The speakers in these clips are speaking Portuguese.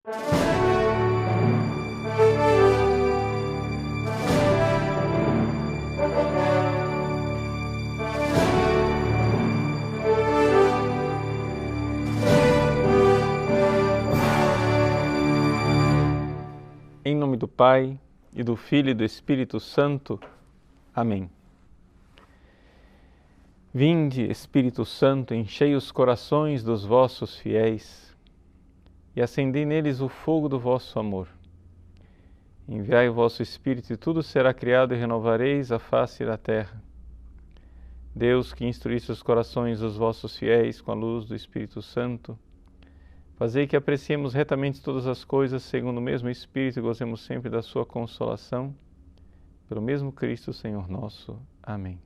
Em nome do Pai, e do Filho e do Espírito Santo. Amém. Vinde, Espírito Santo, enchei os corações dos vossos fiéis e acendei neles o fogo do vosso amor. Enviai o vosso Espírito e tudo será criado e renovareis a face da terra. Deus, que instruísse os corações dos vossos fiéis com a luz do Espírito Santo, fazei que apreciemos retamente todas as coisas segundo o mesmo Espírito e gozemos sempre da sua consolação. Pelo mesmo Cristo, Senhor nosso. Amém.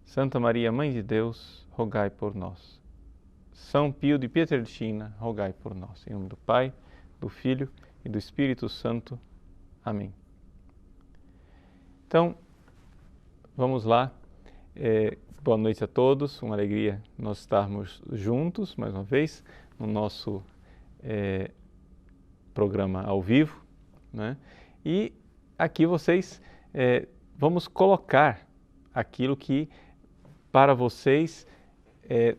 Santa Maria, Mãe de Deus, rogai por nós. São Pio de Pietrelcina, rogai por nós. Em nome do Pai, do Filho e do Espírito Santo. Amém. Então, vamos lá. Boa noite a todos. Uma alegria nós estarmos juntos, mais uma vez, no nosso programa ao vivo, né? E aqui vocês, vamos colocar aquilo que para vocês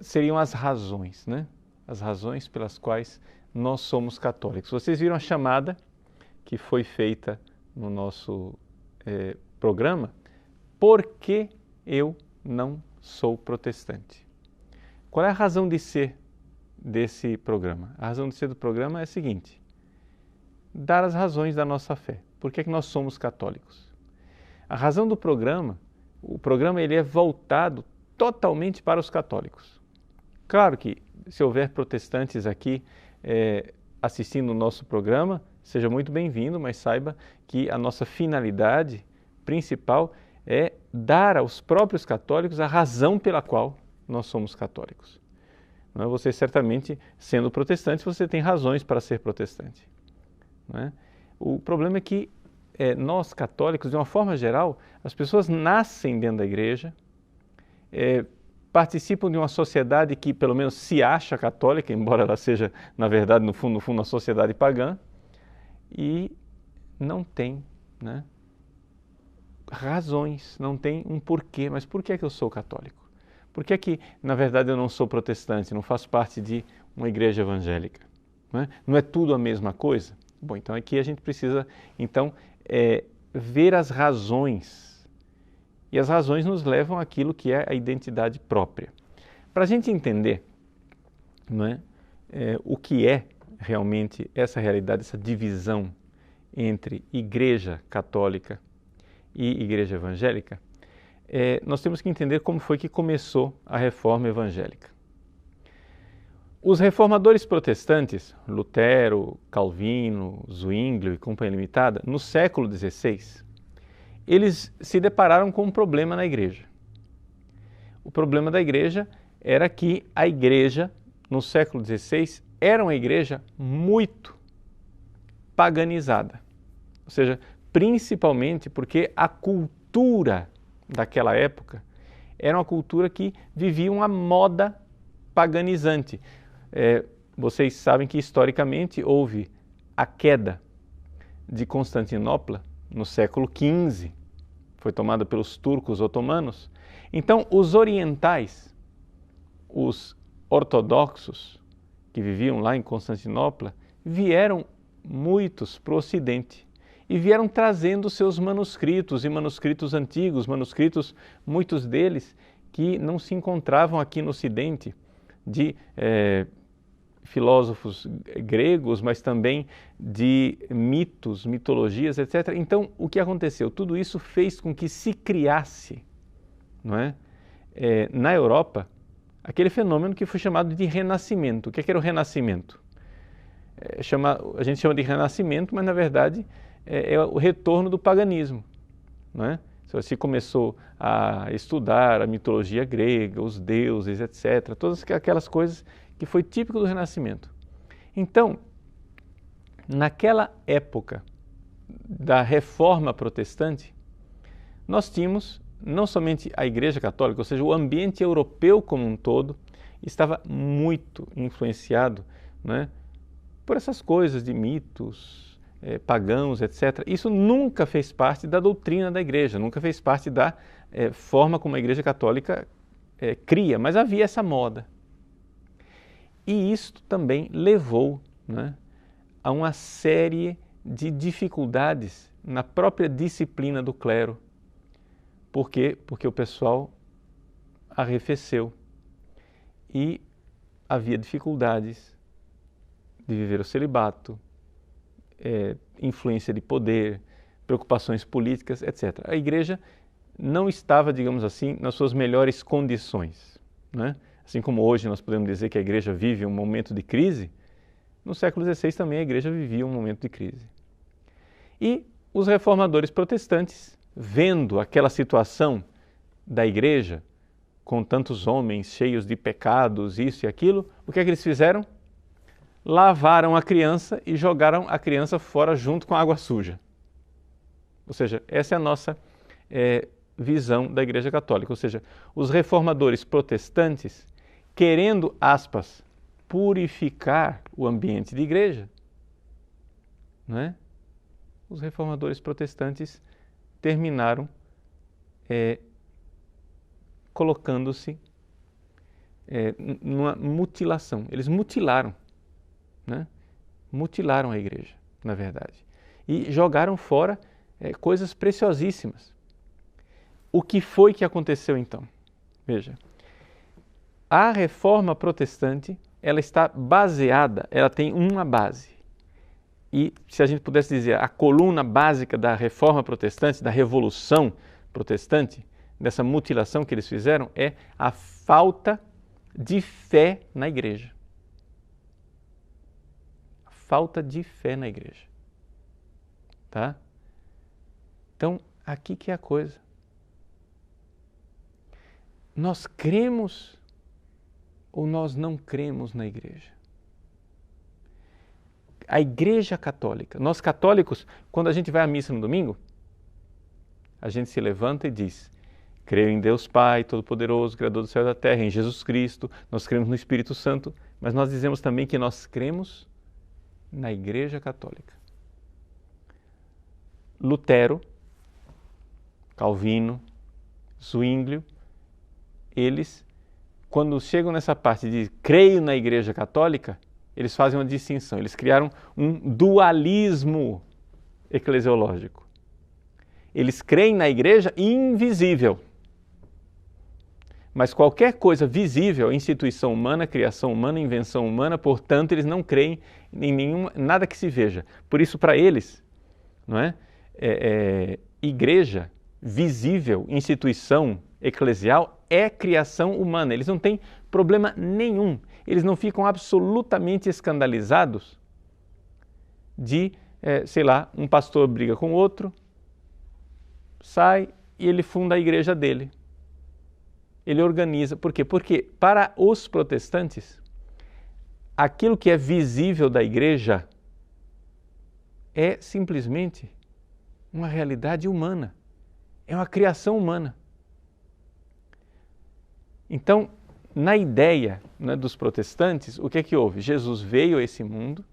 seriam as razões, né? As razões pelas quais nós somos católicos. Vocês viram a chamada que foi feita no nosso programa, por que eu não sou protestante? Qual é a razão de ser desse programa? A razão de ser do programa é a seguinte: dar as razões da nossa fé. Por que é que nós somos católicos? A razão do programa, o programa ele é voltado totalmente para os católicos. Claro que se houver protestantes aqui assistindo o nosso programa, seja muito bem-vindo, mas saiba que a nossa finalidade principal é dar aos próprios católicos a razão pela qual nós somos católicos. Não é? Você certamente, sendo protestante, você tem razões para ser protestante. Não é? O problema é que nós católicos, de uma forma geral, as pessoas nascem dentro da igreja, participam de uma sociedade que pelo menos se acha católica, embora ela seja, na verdade, no fundo, uma sociedade pagã, e não tem, né, razões, não tem um porquê. Mas por que é que eu sou católico? Por que é que, na verdade, eu não sou protestante, não faço parte de uma igreja evangélica? Não é tudo a mesma coisa? Bom, então aqui a gente precisa, então, ver as razões. E as razões nos levam àquilo que é a identidade própria. Para a gente entender, não é, o que é realmente essa realidade, essa divisão entre igreja católica e igreja evangélica, nós temos que entender como foi que começou a reforma evangélica. Os reformadores protestantes, Lutero, Calvino, Zwinglio e Companhia Limitada, no século XVI, eles se depararam com um problema na igreja. O problema da igreja era que a igreja, no século XVI, era uma igreja muito paganizada. Ou seja, principalmente porque a cultura daquela época era uma cultura que vivia uma moda paganizante. Vocês sabem que historicamente houve a queda de Constantinopla no século XV, foi tomada pelos turcos otomanos. Então os orientais, os ortodoxos que viviam lá em Constantinopla, vieram muitos para o Ocidente. E vieram trazendo seus manuscritos, e manuscritos antigos, manuscritos, muitos deles, que não se encontravam aqui no Ocidente, de filósofos gregos, mas também de mitos, mitologias, etc. Então, o que aconteceu? Tudo isso fez com que se criasse, não é? Na Europa, aquele fenômeno que foi chamado de Renascimento. O que era o Renascimento? A gente chama de Renascimento, mas na verdade é o retorno do paganismo, não é? Se começou a estudar a mitologia grega, os deuses, etc., todas aquelas coisas que foi típico do Renascimento. Então, naquela época da Reforma Protestante, nós tínhamos não somente a Igreja Católica, ou seja, o ambiente europeu como um todo estava muito influenciado, né, por essas coisas de mitos, pagãos, etc. Isso nunca fez parte da doutrina da igreja, nunca fez parte da forma como a igreja católica cria, mas havia essa moda. E isto também levou, né, a uma série de dificuldades na própria disciplina do clero. Por quê? Porque o pessoal arrefeceu e havia dificuldades de viver o celibato, influência de poder, preocupações políticas, etc. A igreja não estava, digamos assim, nas suas melhores condições, né? Assim como hoje nós podemos dizer que a igreja vive um momento de crise, no século XVI também a igreja vivia um momento de crise. E os reformadores protestantes, vendo aquela situação da igreja, com tantos homens cheios de pecados, isso e aquilo, o que é que eles fizeram? Lavaram a criança e jogaram a criança fora junto com a água suja. Ou seja, essa é a nossa visão da Igreja Católica. Ou seja, os reformadores protestantes, querendo, aspas, purificar o ambiente de igreja, não é? Os reformadores protestantes terminaram colocando-se numa mutilação. Eles mutilaram, né? Mutilaram a igreja, na verdade. E jogaram fora coisas preciosíssimas. O que foi que aconteceu então? Veja, a reforma protestante, ela está baseada, ela tem uma base. E se a gente pudesse dizer, a coluna básica da reforma protestante, da revolução protestante, dessa mutilação que eles fizeram, é a falta de fé na igreja. A falta de fé na igreja. Tá? Então, aqui que é a coisa. Nós cremos ou nós não cremos na igreja? A igreja católica, nós católicos, quando a gente vai à missa no domingo, a gente se levanta e diz: creio em Deus Pai, Todo-Poderoso, Criador do céu e da terra, em Jesus Cristo, nós cremos no Espírito Santo, mas nós dizemos também que nós cremos na Igreja Católica. Lutero, Calvino, Zwinglio, eles, quando chegam nessa parte de creio na Igreja Católica, eles fazem uma distinção, eles criaram um dualismo eclesiológico. Eles creem na igreja invisível. Mas qualquer coisa visível, instituição humana, criação humana, invenção humana, portanto, eles não creem em nada que se veja. Por isso, para eles, não é? Igreja, visível, instituição eclesial, é criação humana. Eles não têm problema nenhum. Eles não ficam absolutamente escandalizados de, sei lá, um pastor briga com outro, sai e ele funda a igreja dele. Ele organiza. Por quê? Porque para os protestantes, aquilo que é visível da igreja é simplesmente uma realidade humana. É uma criação humana. Então, na ideia, né, dos protestantes, o que é que houve? Jesus veio a esse mundo,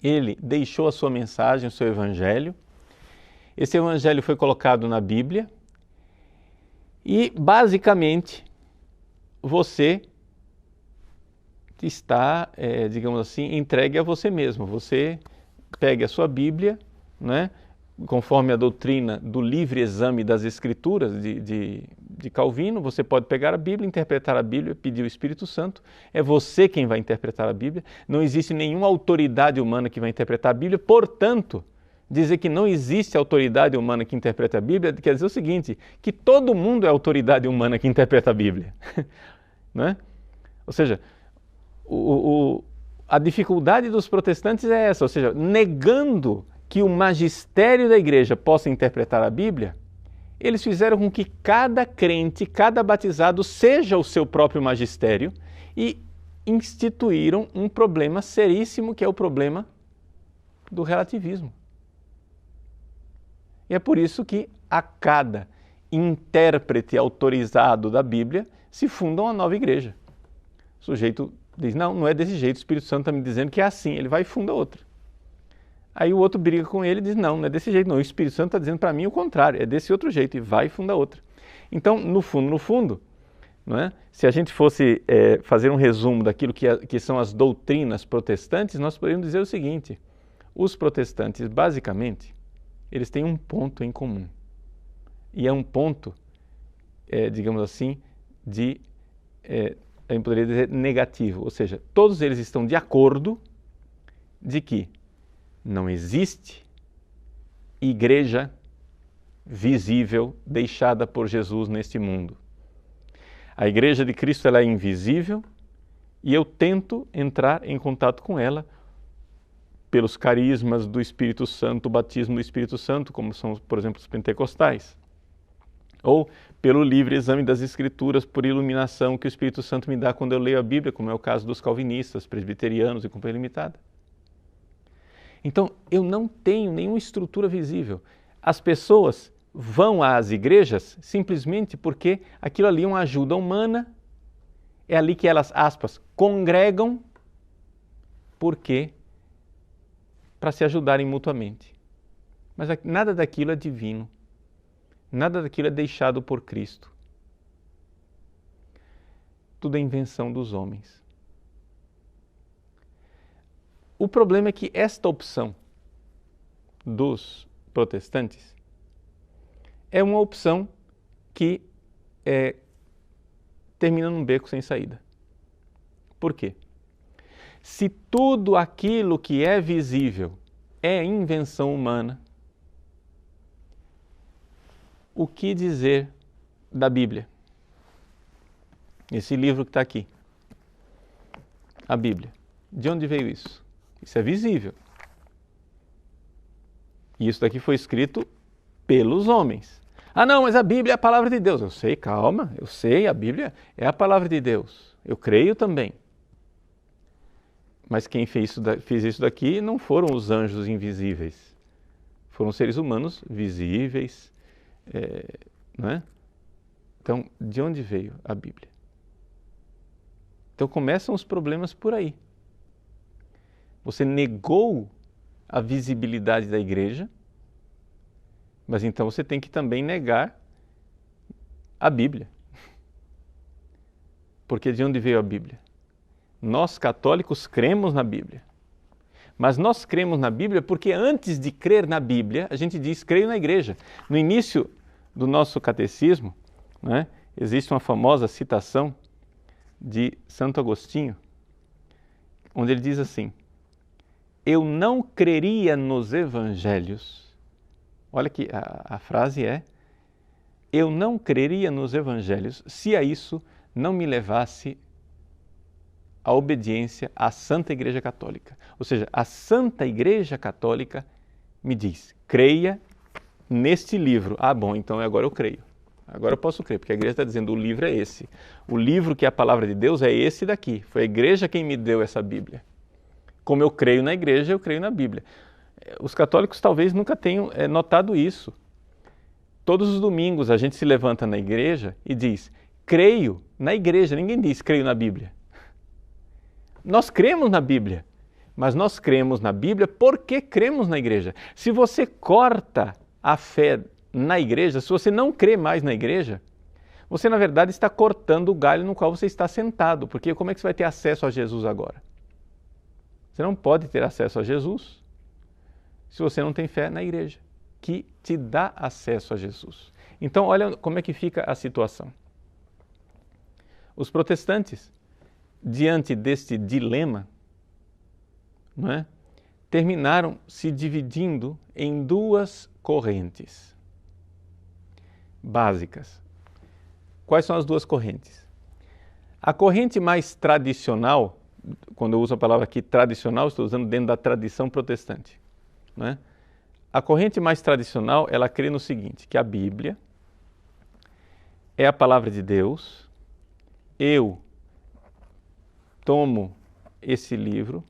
ele deixou a sua mensagem, o seu evangelho. Esse evangelho foi colocado na Bíblia e, basicamente, você está, digamos assim, entregue a você mesmo. Você pegue a sua Bíblia, né, conforme a doutrina do livre exame das Escrituras de Calvino, você pode pegar a Bíblia, interpretar a Bíblia, pedir o Espírito Santo. É você quem vai interpretar a Bíblia. Não existe nenhuma autoridade humana que vai interpretar a Bíblia. Portanto, dizer que não existe autoridade humana que interpreta a Bíblia quer dizer o seguinte, que todo mundo é autoridade humana que interpreta a Bíblia. Não é? Ou seja, a dificuldade dos protestantes é essa, ou seja, negando que o magistério da igreja possa interpretar a Bíblia, eles fizeram com que cada crente, cada batizado seja o seu próprio magistério e instituíram um problema seríssimo que é o problema do relativismo. E é por isso que a cada intérprete autorizado da Bíblia se funda uma nova igreja. O sujeito diz, não é desse jeito, o Espírito Santo está me dizendo que é assim, ele vai e funda outra. Aí o outro briga com ele e diz, não é desse jeito, não, o Espírito Santo está dizendo para mim o contrário, é desse outro jeito, e vai e funda outra. Então, no fundo, não é? Se a gente fosse fazer um resumo daquilo que são as doutrinas protestantes, nós poderíamos dizer o seguinte, os protestantes, basicamente, eles têm um ponto em comum. E é um ponto, digamos assim, eu poderia dizer negativo, ou seja, todos eles estão de acordo de que não existe igreja visível deixada por Jesus neste mundo. A igreja de Cristo ela é invisível e eu tento entrar em contato com ela pelos carismas do Espírito Santo, o batismo do Espírito Santo, como são, por exemplo, os pentecostais. Ou pelo livre exame das Escrituras, por iluminação que o Espírito Santo me dá quando eu leio a Bíblia, como é o caso dos calvinistas, presbiterianos e companhia limitada. Então, eu não tenho nenhuma estrutura visível. As pessoas vão às igrejas simplesmente porque aquilo ali é uma ajuda humana, é ali que elas, aspas, congregam, porque para se ajudarem mutuamente. Mas nada daquilo é divino. Nada daquilo é deixado por Cristo. Tudo é invenção dos homens. O problema é que esta opção dos protestantes é uma opção que termina num beco sem saída. Por quê? Se tudo aquilo que é visível é invenção humana, o que dizer da Bíblia? Esse livro que está aqui. A Bíblia. De onde veio isso? Isso é visível. E isso daqui foi escrito pelos homens. Ah não, mas a Bíblia é a palavra de Deus. Eu sei, calma, eu sei, a Bíblia é a palavra de Deus. Eu creio também. Mas quem fez isso daqui não foram os anjos invisíveis. Foram seres humanos visíveis, não é? Então, de onde veio a Bíblia? Então começam os problemas por aí. Você negou a visibilidade da igreja, mas então você tem que também negar a Bíblia. Porque de onde veio a Bíblia? Nós católicos cremos na Bíblia. Mas nós cremos na Bíblia porque antes de crer na Bíblia, a gente diz, creio na igreja. No início do nosso catecismo, né, existe uma famosa citação de Santo Agostinho, onde ele diz assim, eu não creria nos evangelhos. Olha que a frase é, eu não creria nos evangelhos se a isso não me levasse a obediência à Santa Igreja Católica. Ou seja, a Santa Igreja Católica me diz, creia neste livro. Ah, bom, então agora eu creio. Agora eu posso crer, porque a igreja está dizendo, o livro é esse. O livro que é a palavra de Deus é esse daqui. Foi a igreja quem me deu essa Bíblia. Como eu creio na igreja, eu creio na Bíblia. Os católicos talvez nunca tenham notado isso. Todos os domingos a gente se levanta na igreja e diz, creio na igreja. Ninguém diz, creio na Bíblia. Nós cremos na Bíblia, mas nós cremos na Bíblia porque cremos na igreja. Se você corta a fé na igreja, se você não crê mais na igreja, você na verdade está cortando o galho no qual você está sentado, porque como é que você vai ter acesso a Jesus agora? Você não pode ter acesso a Jesus se você não tem fé na igreja, que te dá acesso a Jesus. Então, olha como é que fica a situação. Os protestantes, diante deste dilema, não é, terminaram se dividindo em duas correntes básicas. Quais são as duas correntes? A corrente mais tradicional, quando eu uso a palavra aqui tradicional, estou usando dentro da tradição protestante, não é? A corrente mais tradicional, ela crê no seguinte, que a Bíblia é a palavra de Deus, eu tomo esse livro,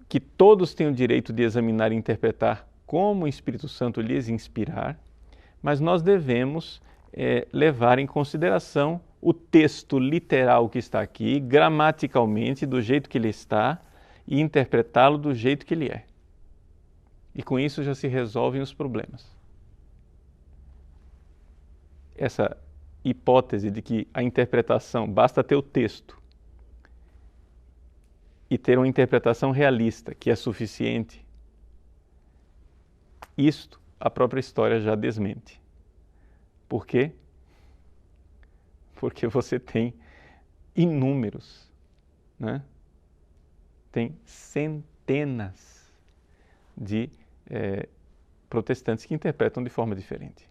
que todos têm o direito de examinar e interpretar como o Espírito Santo lhes inspirar, mas nós devemos levar em consideração o texto literal que está aqui, gramaticalmente, do jeito que ele está, e interpretá-lo do jeito que ele é. E com isso já se resolvem os problemas. Essa hipótese de que a interpretação, basta ter o texto e ter uma interpretação realista, que é suficiente, isto a própria história já desmente. Por quê? Porque você tem inúmeros, né? Tem centenas de protestantes que interpretam de forma diferente.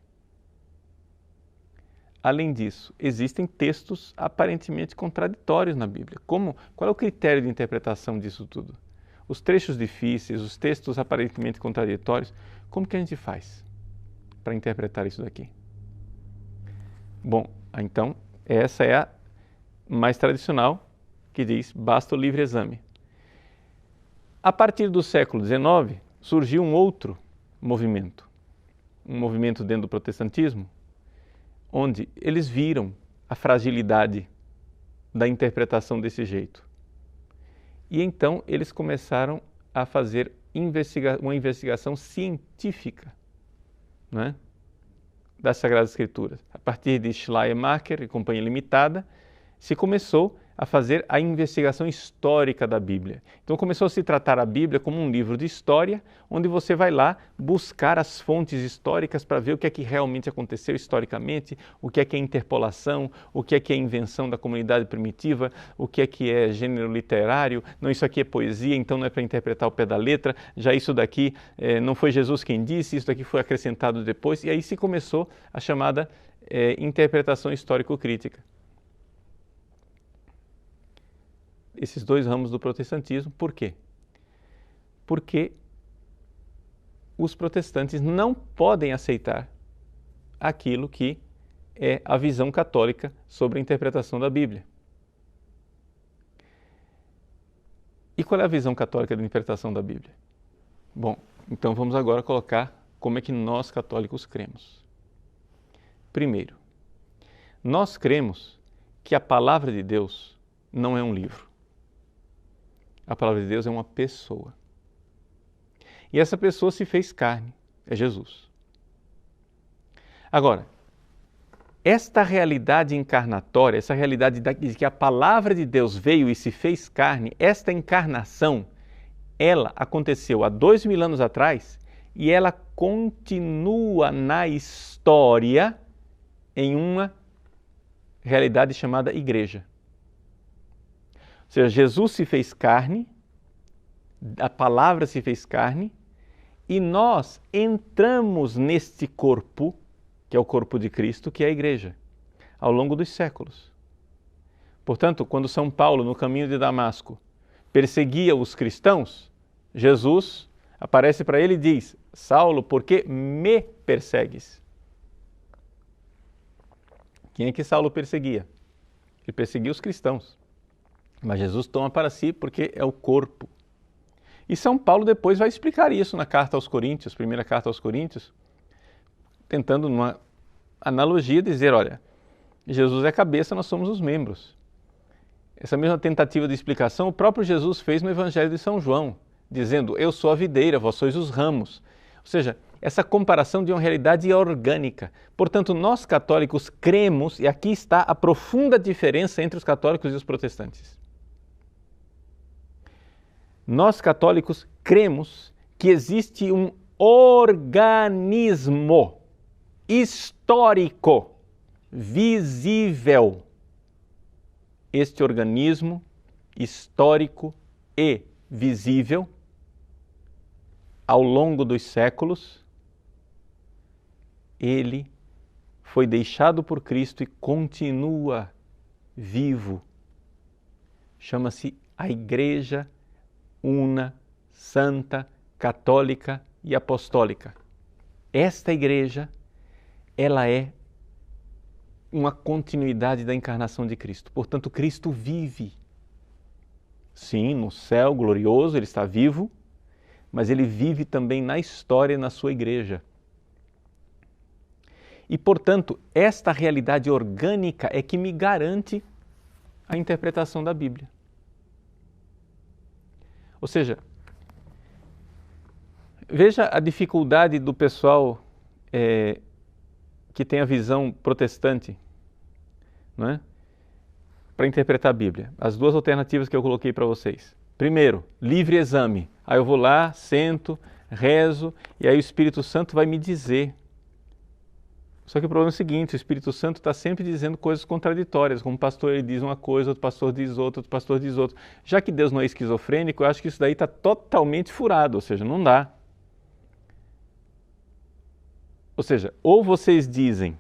Além disso, existem textos aparentemente contraditórios na Bíblia. Qual é o critério de interpretação disso tudo? Os trechos difíceis, os textos aparentemente contraditórios, como que a gente faz para interpretar isso daqui? Bom, então, essa é a mais tradicional, que diz, basta o livre exame. A partir do século XIX, surgiu um outro movimento dentro do protestantismo, onde eles viram a fragilidade da interpretação desse jeito. E então eles começaram a fazer uma investigação científica, né, das Sagradas Escrituras. A partir de Schleiermacher e Companhia Limitada, se começou a fazer a investigação histórica da Bíblia. Então começou a se tratar a Bíblia como um livro de história, onde você vai lá buscar as fontes históricas para ver o que é que realmente aconteceu historicamente, o que é interpolação, o que é invenção da comunidade primitiva, o que é gênero literário, não, isso aqui é poesia, então não é para interpretar ao pé da letra, já isso daqui não foi Jesus quem disse, isso daqui foi acrescentado depois, e aí se começou a chamada interpretação histórico-crítica. Esses dois ramos do protestantismo. Por quê? Porque os protestantes não podem aceitar aquilo que é a visão católica sobre a interpretação da Bíblia. E qual é a visão católica da interpretação da Bíblia? Bom, então vamos agora colocar como é que nós católicos cremos. Primeiro, nós cremos que a palavra de Deus não é um livro. A palavra de Deus é uma pessoa. E essa pessoa se fez carne, é Jesus. Agora, esta realidade encarnatória, essa realidade de que a palavra de Deus veio e se fez carne, esta encarnação, ela aconteceu há 2000 anos atrás e ela continua na história em uma realidade chamada igreja. Ou seja, Jesus se fez carne, a palavra se fez carne, e nós entramos neste corpo, que é o corpo de Cristo, que é a igreja, ao longo dos séculos. Portanto, quando São Paulo, no caminho de Damasco, perseguia os cristãos, Jesus aparece para ele e diz, Saulo, por que me persegues? Quem é que Saulo perseguia? Ele perseguia os cristãos. Mas Jesus toma para si porque é o corpo. E São Paulo depois vai explicar isso na carta aos Coríntios, primeira carta aos Coríntios, tentando numa analogia dizer, olha, Jesus é a cabeça, nós somos os membros. Essa mesma tentativa de explicação o próprio Jesus fez no Evangelho de São João, dizendo, eu sou a videira, vós sois os ramos. Ou seja, essa comparação de uma realidade orgânica. Portanto, nós católicos cremos, e aqui está a profunda diferença entre os católicos e os protestantes. Nós católicos cremos que existe um organismo histórico, visível. Este organismo histórico e visível, ao longo dos séculos, ele foi deixado por Cristo e continua vivo. Chama-se a Igreja Una, Santa, Católica e Apostólica. Esta igreja, ela é uma continuidade da encarnação de Cristo. Portanto, Cristo vive. Sim, no céu glorioso ele está vivo, mas ele vive também na história e na sua igreja. E, portanto, esta realidade orgânica é que me garante a interpretação da Bíblia. Ou seja, veja a dificuldade do pessoal que tem a visão protestante, não é? Para interpretar a Bíblia. As duas alternativas que eu coloquei para vocês. Primeiro, livre exame. Aí eu vou lá, sento, rezo, e aí o Espírito Santo vai me dizer. Só que o problema é o seguinte, o Espírito Santo está sempre dizendo coisas contraditórias, como o pastor ele diz uma coisa, outro pastor diz outra, outro pastor diz outra. Já que Deus não é esquizofrênico, eu acho que isso daí está totalmente furado, ou seja, não dá. Ou seja, ou vocês dizem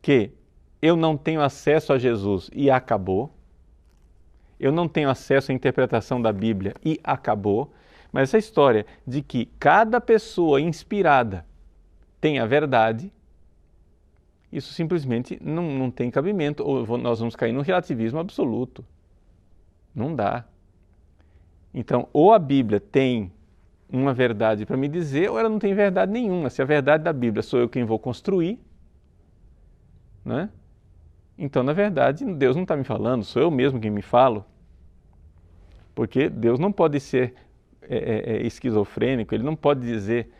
que eu não tenho acesso a Jesus e acabou, eu não tenho acesso à interpretação da Bíblia e acabou, mas essa história de que cada pessoa inspirada tem a verdade, isso simplesmente não tem cabimento, ou nós vamos cair no relativismo absoluto. Não dá. Então, ou a Bíblia tem uma verdade para me dizer, ou ela não tem verdade nenhuma. Se a verdade da Bíblia sou eu quem vou construir, né? Então, na verdade, Deus não está me falando, sou eu mesmo quem me falo. Porque Deus não pode ser esquizofrênico, ele não pode dizer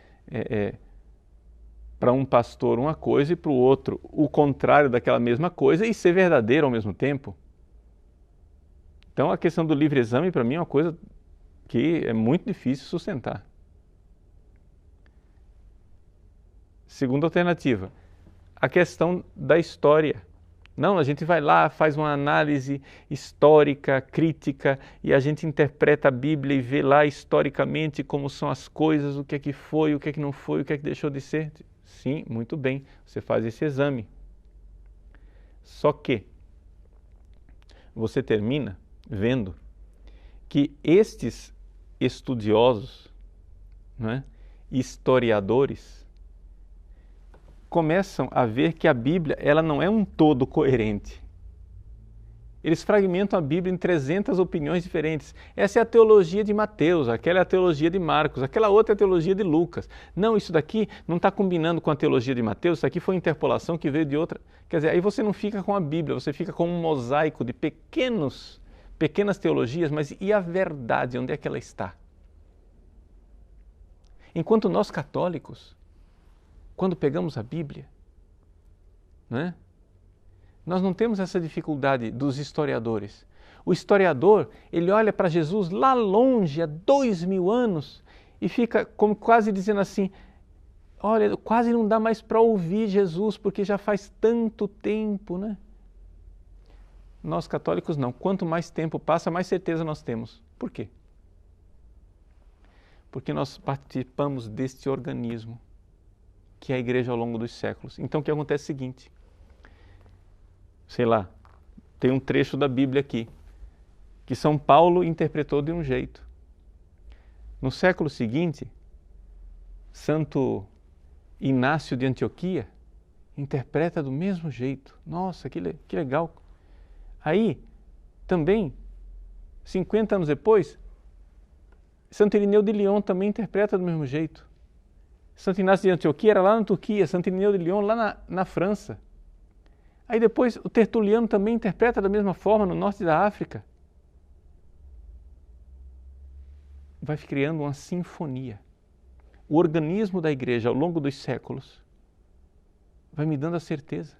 para um pastor uma coisa e para o outro o contrário daquela mesma coisa e ser verdadeiro ao mesmo tempo. Então, a questão do livre exame, para mim, é uma coisa que é muito difícil sustentar. Segunda alternativa, a questão da história. Não, a gente vai lá, faz uma análise histórica, crítica, e a gente interpreta a Bíblia e vê lá historicamente como são as coisas, o que é que foi, o que é que não foi, o que é que deixou de ser. Sim, muito bem, você faz esse exame. Só que você termina vendo que estes estudiosos, né, historiadores, começam a ver que a Bíblia ela não é um todo coerente. Eles fragmentam a Bíblia em 300 opiniões diferentes. Essa é a teologia de Mateus, aquela é a teologia de Marcos, aquela outra é a teologia de Lucas. Não, isso daqui não está combinando com a teologia de Mateus, isso aqui foi uma interpolação que veio de outra. Quer dizer, aí você não fica com a Bíblia, você fica com um mosaico de pequenas teologias, mas e a verdade, onde é que ela está? Enquanto nós católicos, quando pegamos a Bíblia, né, nós não temos essa dificuldade dos historiadores. O historiador, ele olha para Jesus lá longe, há 2000 anos, e fica como quase dizendo assim, olha, quase não dá mais para ouvir Jesus, porque já faz tanto tempo, né? Nós católicos não. Quanto mais tempo passa, mais certeza nós temos. Por quê? Porque nós participamos deste organismo, que é a igreja ao longo dos séculos. Então o que acontece é o seguinte, sei lá, tem um trecho da Bíblia aqui, que São Paulo interpretou de um jeito. No século seguinte, Santo Inácio de Antioquia interpreta do mesmo jeito. Nossa, que legal. Aí, também, 50 anos depois, Santo Irineu de Lyon também interpreta do mesmo jeito. Santo Inácio de Antioquia era lá na Turquia, Santo Irineu de Lyon lá na França. Aí depois o Tertuliano também interpreta da mesma forma no norte da África. Vai criando uma sinfonia. O organismo da igreja ao longo dos séculos vai me dando a certeza.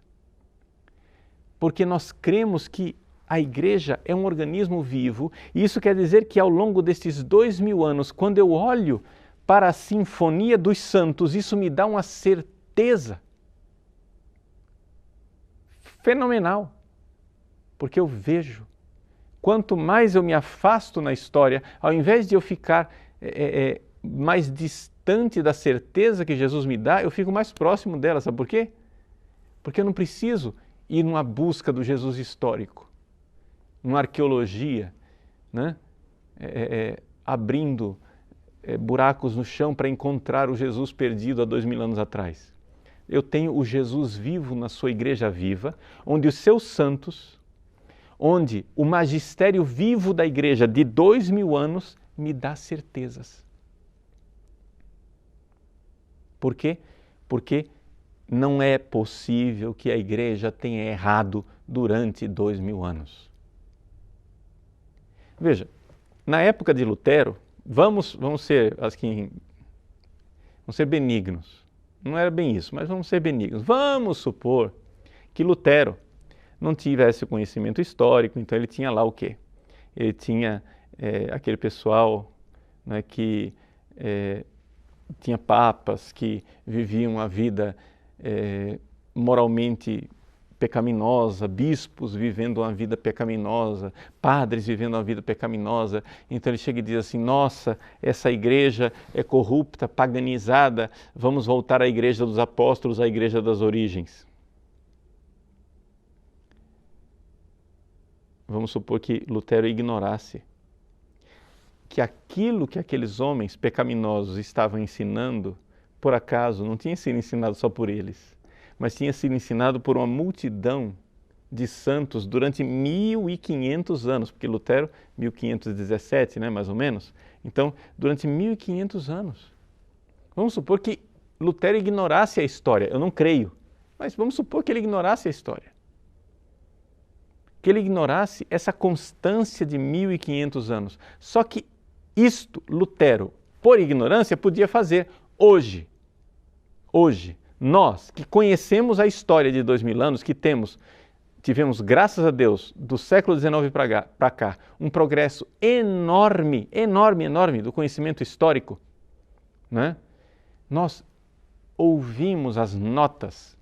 Porque nós cremos que a igreja é um organismo vivo, e isso quer dizer que ao longo destes 2000 anos, quando eu olho para a sinfonia dos santos, isso me dá uma certeza fenomenal, porque eu vejo, quanto mais eu me afasto na história, ao invés de eu ficar mais distante da certeza que Jesus me dá, eu fico mais próximo dela, sabe por quê? Porque eu não preciso ir numa busca do Jesus histórico, numa arqueologia, né? Abrindo buracos no chão para encontrar o Jesus perdido há 2000 anos atrás. Eu tenho o Jesus vivo na sua igreja viva, onde os seus santos, onde o magistério vivo da igreja de 2000 anos me dá certezas. Por quê? Porque não é possível que a igreja tenha errado durante 2000 anos. Veja, na época de Lutero, vamos ser benignos. Não era bem isso, mas vamos ser benignos. Vamos supor que Lutero não tivesse o conhecimento histórico, então ele tinha lá o quê? Ele tinha aquele pessoal, né, que tinha papas que viviam a vida moralmente pecaminosa, bispos vivendo uma vida pecaminosa, padres vivendo uma vida pecaminosa. Então ele chega e diz assim: nossa, essa igreja é corrupta, paganizada, vamos voltar à igreja dos apóstolos, à igreja das origens. Vamos supor que Lutero ignorasse que aquilo que aqueles homens pecaminosos estavam ensinando, por acaso, não tinha sido ensinado só por eles, mas tinha sido ensinado por uma multidão de santos durante 1500 anos, porque Lutero, 1517, né, mais ou menos. Então, durante 1500 anos. Vamos supor que Lutero ignorasse a história. Eu não creio, mas vamos supor que ele ignorasse a história. Que ele ignorasse essa constância de 1500 anos. Só que isto, Lutero, por ignorância, podia fazer hoje. Hoje, nós que conhecemos a história de 2000 anos, que tivemos, graças a Deus, do século XIX para cá, um progresso enorme, enorme, enorme do conhecimento histórico, né? Nós ouvimos as notas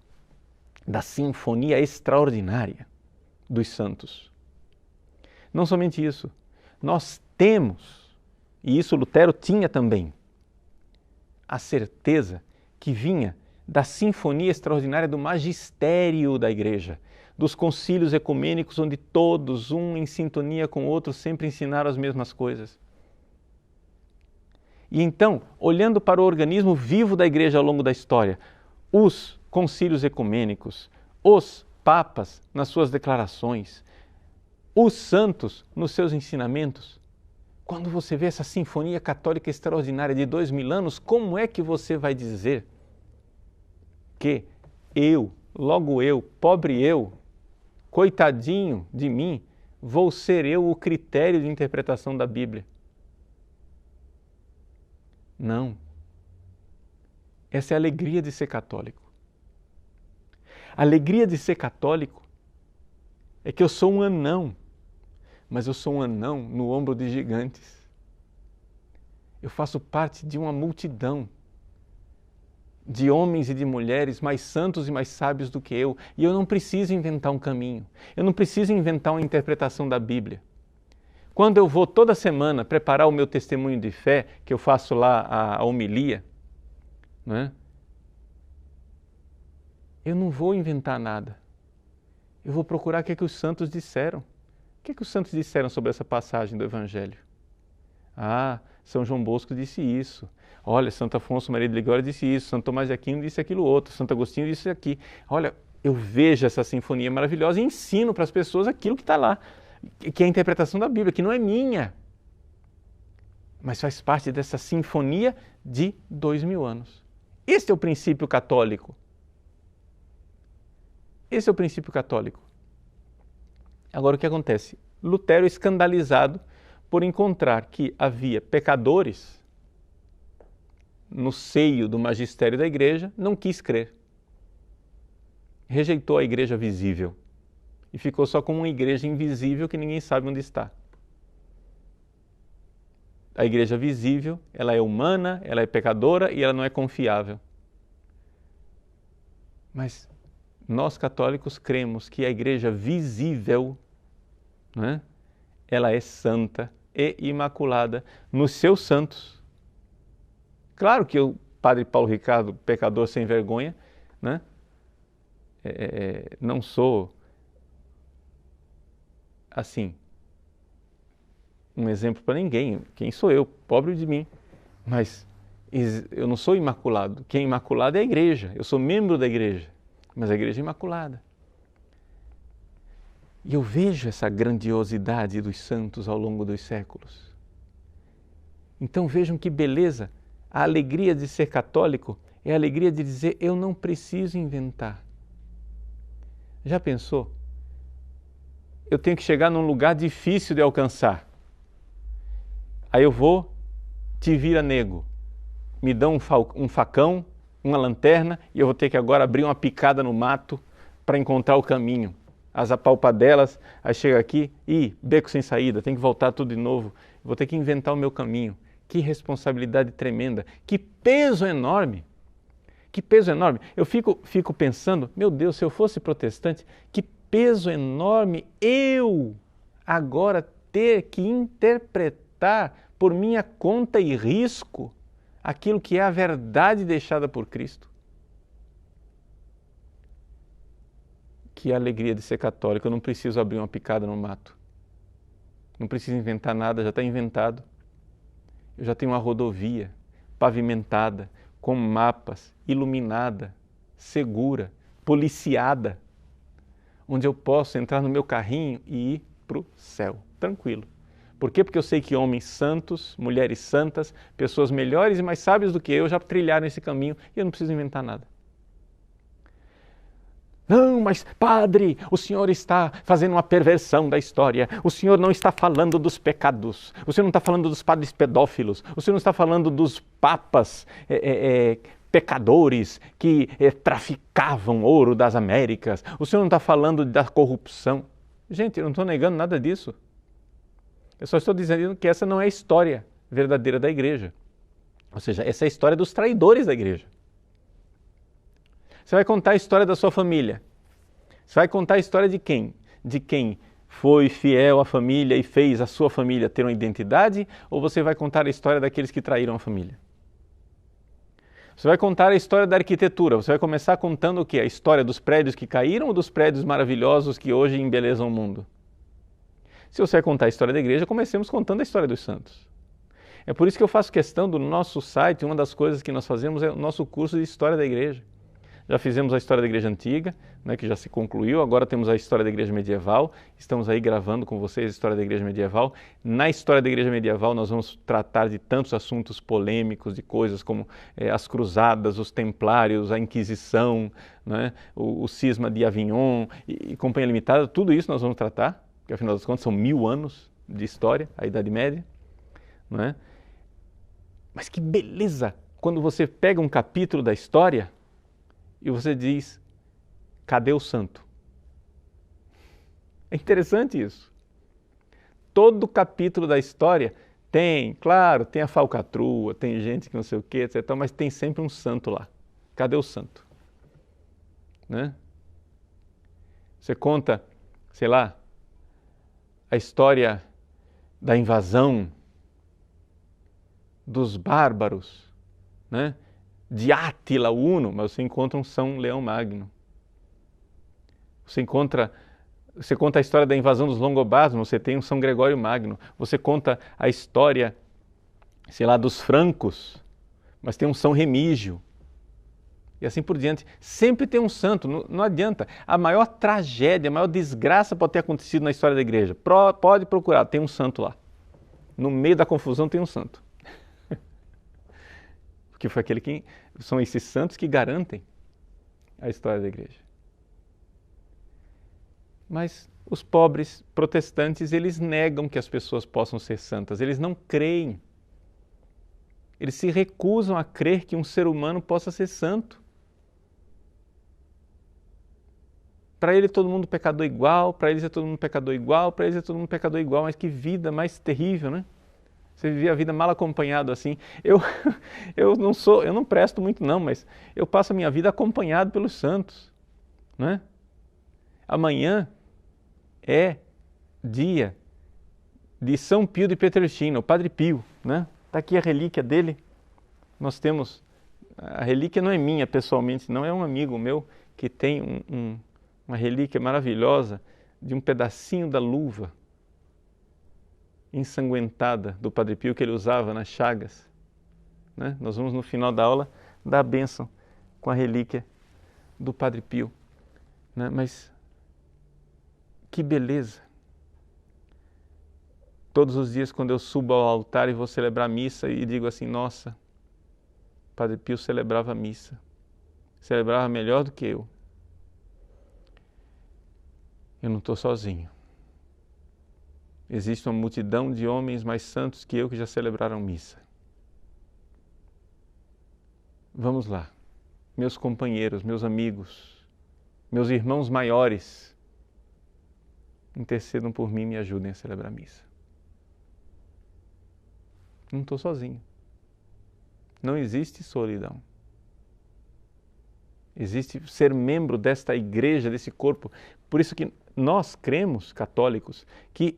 da sinfonia extraordinária dos santos. Não somente isso, nós temos, e isso Lutero tinha também, a certeza que vinha da sinfonia extraordinária do magistério da igreja, dos concílios ecumênicos, onde todos, um em sintonia com o outro, sempre ensinaram as mesmas coisas. E então, olhando para o organismo vivo da igreja ao longo da história, os concílios ecumênicos, os papas nas suas declarações, os santos nos seus ensinamentos, quando você vê essa sinfonia católica extraordinária de 2000 anos, como é que você vai dizer que logo eu, pobre eu, coitadinho de mim, vou ser eu o critério de interpretação da Bíblia? Não. Essa é a alegria de ser católico. A alegria de ser católico é que eu sou um anão, mas eu sou um anão no ombro de gigantes. Eu faço parte de uma multidão de homens e de mulheres mais santos e mais sábios do que eu, e eu não preciso inventar um caminho, eu não preciso inventar uma interpretação da Bíblia. Quando eu vou toda semana preparar o meu testemunho de fé, que eu faço lá a homilia, né? Eu não vou inventar nada. Eu vou procurar o que os santos disseram. O que os santos disseram sobre essa passagem do Evangelho? Ah, São João Bosco disse isso. Olha, Santo Afonso Maria de Ligório disse isso. Santo Tomás de Aquino disse aquilo outro. Santo Agostinho disse aqui. Olha, eu vejo essa sinfonia maravilhosa e ensino para as pessoas aquilo que está lá, que é a interpretação da Bíblia, que não é minha, mas faz parte dessa sinfonia de 2000 anos. Este é o princípio católico. Esse é o princípio católico. Agora o que acontece? Lutero, escandalizado por encontrar que havia pecadores no seio do magistério da igreja, não quis crer. Rejeitou a igreja visível e ficou só com uma igreja invisível que ninguém sabe onde está. A igreja visível, ela é humana, ela é pecadora e ela não é confiável. Mas nós católicos cremos que a igreja visível, né, ela é santa e imaculada nos seus santos. Claro que o padre Paulo Ricardo, pecador sem vergonha, né, não sou assim um exemplo para ninguém. Quem sou eu? Pobre de mim. Mas eu não sou imaculado. Quem é imaculado é a igreja. Eu sou membro da igreja, mas a igreja é imaculada. E eu vejo essa grandiosidade dos santos ao longo dos séculos. Então vejam que beleza, a alegria de ser católico É a alegria de dizer, eu não preciso inventar. Já pensou? Eu tenho que chegar num lugar difícil de alcançar. Aí eu vou, te vira nego. Me dão um facão, uma lanterna, e eu vou ter que agora abrir uma picada no mato para encontrar o caminho. As apalpadelas, aí chega aqui, beco sem saída, tem que voltar tudo de novo. Vou ter que inventar o meu caminho. Que responsabilidade tremenda, que peso enorme. Que peso enorme. Eu fico pensando, meu Deus, se eu fosse protestante, que peso enorme eu agora ter que interpretar por minha conta e risco aquilo que é a verdade deixada por Cristo. Que alegria de ser católico, eu não preciso abrir uma picada no mato. Não preciso inventar nada, já está inventado. Eu já tenho uma rodovia pavimentada, com mapas, iluminada, segura, policiada, onde eu posso entrar no meu carrinho e ir para o céu, tranquilo. Por quê? Porque eu sei que homens santos, mulheres santas, pessoas melhores e mais sábias do que eu já trilharam esse caminho e eu não preciso inventar nada. Não, mas padre, o senhor está fazendo uma perversão da história, o senhor não está falando dos pecados, o senhor não está falando dos padres pedófilos, o senhor não está falando dos papas pecadores que traficavam ouro das Américas, o senhor não está falando da corrupção. Gente, eu não estou negando nada disso. Eu só estou dizendo que essa não é a história verdadeira da igreja. Ou seja, essa é a história dos traidores da igreja. Você vai contar a história da sua família. Você vai contar a história de quem? De quem foi fiel à família e fez a sua família ter uma identidade? Ou você vai contar a história daqueles que traíram a família? Você vai contar a história da arquitetura. Você vai começar contando o quê? A história dos prédios que caíram ou dos prédios maravilhosos que hoje embelezam o mundo? Se você vai contar a história da igreja, comecemos contando a história dos santos. É por isso que eu faço questão do nosso site, uma das coisas que nós fazemos é o nosso curso de História da Igreja. Já fizemos a história da igreja antiga, né, que já se concluiu, agora temos a história da igreja medieval, estamos aí gravando com vocês a história da igreja medieval. Na história da igreja medieval nós vamos tratar de tantos assuntos polêmicos, de coisas como as cruzadas, os templários, a Inquisição, né, o cisma de Avignon e Companhia Limitada, tudo isso nós vamos tratar, porque afinal das contas são 1000 anos de história, a Idade Média. Né? Mas que beleza quando você pega um capítulo da história e você diz, cadê o santo? É interessante isso. Todo capítulo da história tem, claro, tem a falcatrua, tem gente que não sei o que, etc., mas tem sempre um santo lá. Cadê o santo? Né? Você conta, sei lá, a história da invasão dos bárbaros, né? De Átila o Huno, mas você encontra um São Leão Magno. Você conta a história da invasão dos longobardos, você tem um São Gregório Magno. Você conta a história, sei lá, dos francos, mas tem um São Remígio. E assim por diante. Sempre tem um santo, não adianta. A maior tragédia, a maior desgraça pode ter acontecido na história da igreja. Pode procurar, tem um santo lá. No meio da confusão tem um santo. Porque foi aquele que são esses santos que garantem a história da igreja. Mas os pobres protestantes, eles negam que as pessoas possam ser santas, eles não creem. Eles se recusam a crer que um ser humano possa ser santo. Para ele todo mundo pecador igual, para eles é todo mundo pecador igual, para eles é todo mundo pecador igual, mas que vida mais terrível, né? Você vivia a vida mal acompanhado assim. Eu não presto muito não, mas eu passo a minha vida acompanhado pelos santos, né? Amanhã é dia de São Pio de Pietrelcina, o Padre Pio, né? Está aqui a relíquia dele. Nós temos, a relíquia não é minha pessoalmente, não, é um amigo meu que tem uma relíquia maravilhosa de um pedacinho da luva ensanguentada do Padre Pio que ele usava nas chagas. Né? Nós vamos no final da aula dar a bênção com a relíquia do Padre Pio. Né? Mas que beleza! Todos os dias quando eu subo ao altar e vou celebrar a missa e digo assim, nossa, Padre Pio celebrava a missa. Celebrava melhor do que eu. Eu não estou sozinho. Existe uma multidão de homens mais santos que eu que já celebraram missa. Vamos lá, meus companheiros, meus amigos, meus irmãos maiores, intercedam por mim e me ajudem a celebrar a missa. Não estou sozinho. Não existe solidão. Existe ser membro desta igreja, desse corpo. Por isso que nós cremos, católicos, que